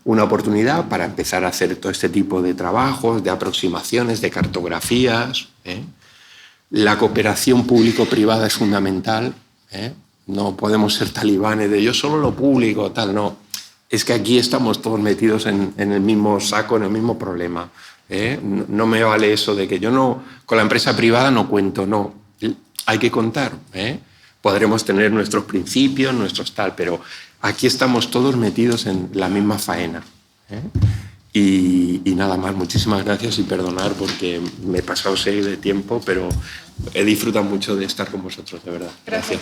Una oportunidad para empezar a hacer todo este tipo de trabajos, de aproximaciones, de cartografías. La cooperación público-privada es fundamental. No podemos ser talibanes de yo solo lo público, tal, no. Es que aquí estamos todos metidos en el mismo saco, en el mismo problema. No me vale eso de que yo no, con la empresa privada no cuento, no. Hay que contar. Podremos tener nuestros principios, nuestros tal, pero aquí estamos todos metidos en la misma faena. Y nada más, muchísimas gracias y perdonar porque me he pasado 6 de tiempo, pero he disfrutado mucho de estar con vosotros, de verdad. Gracias.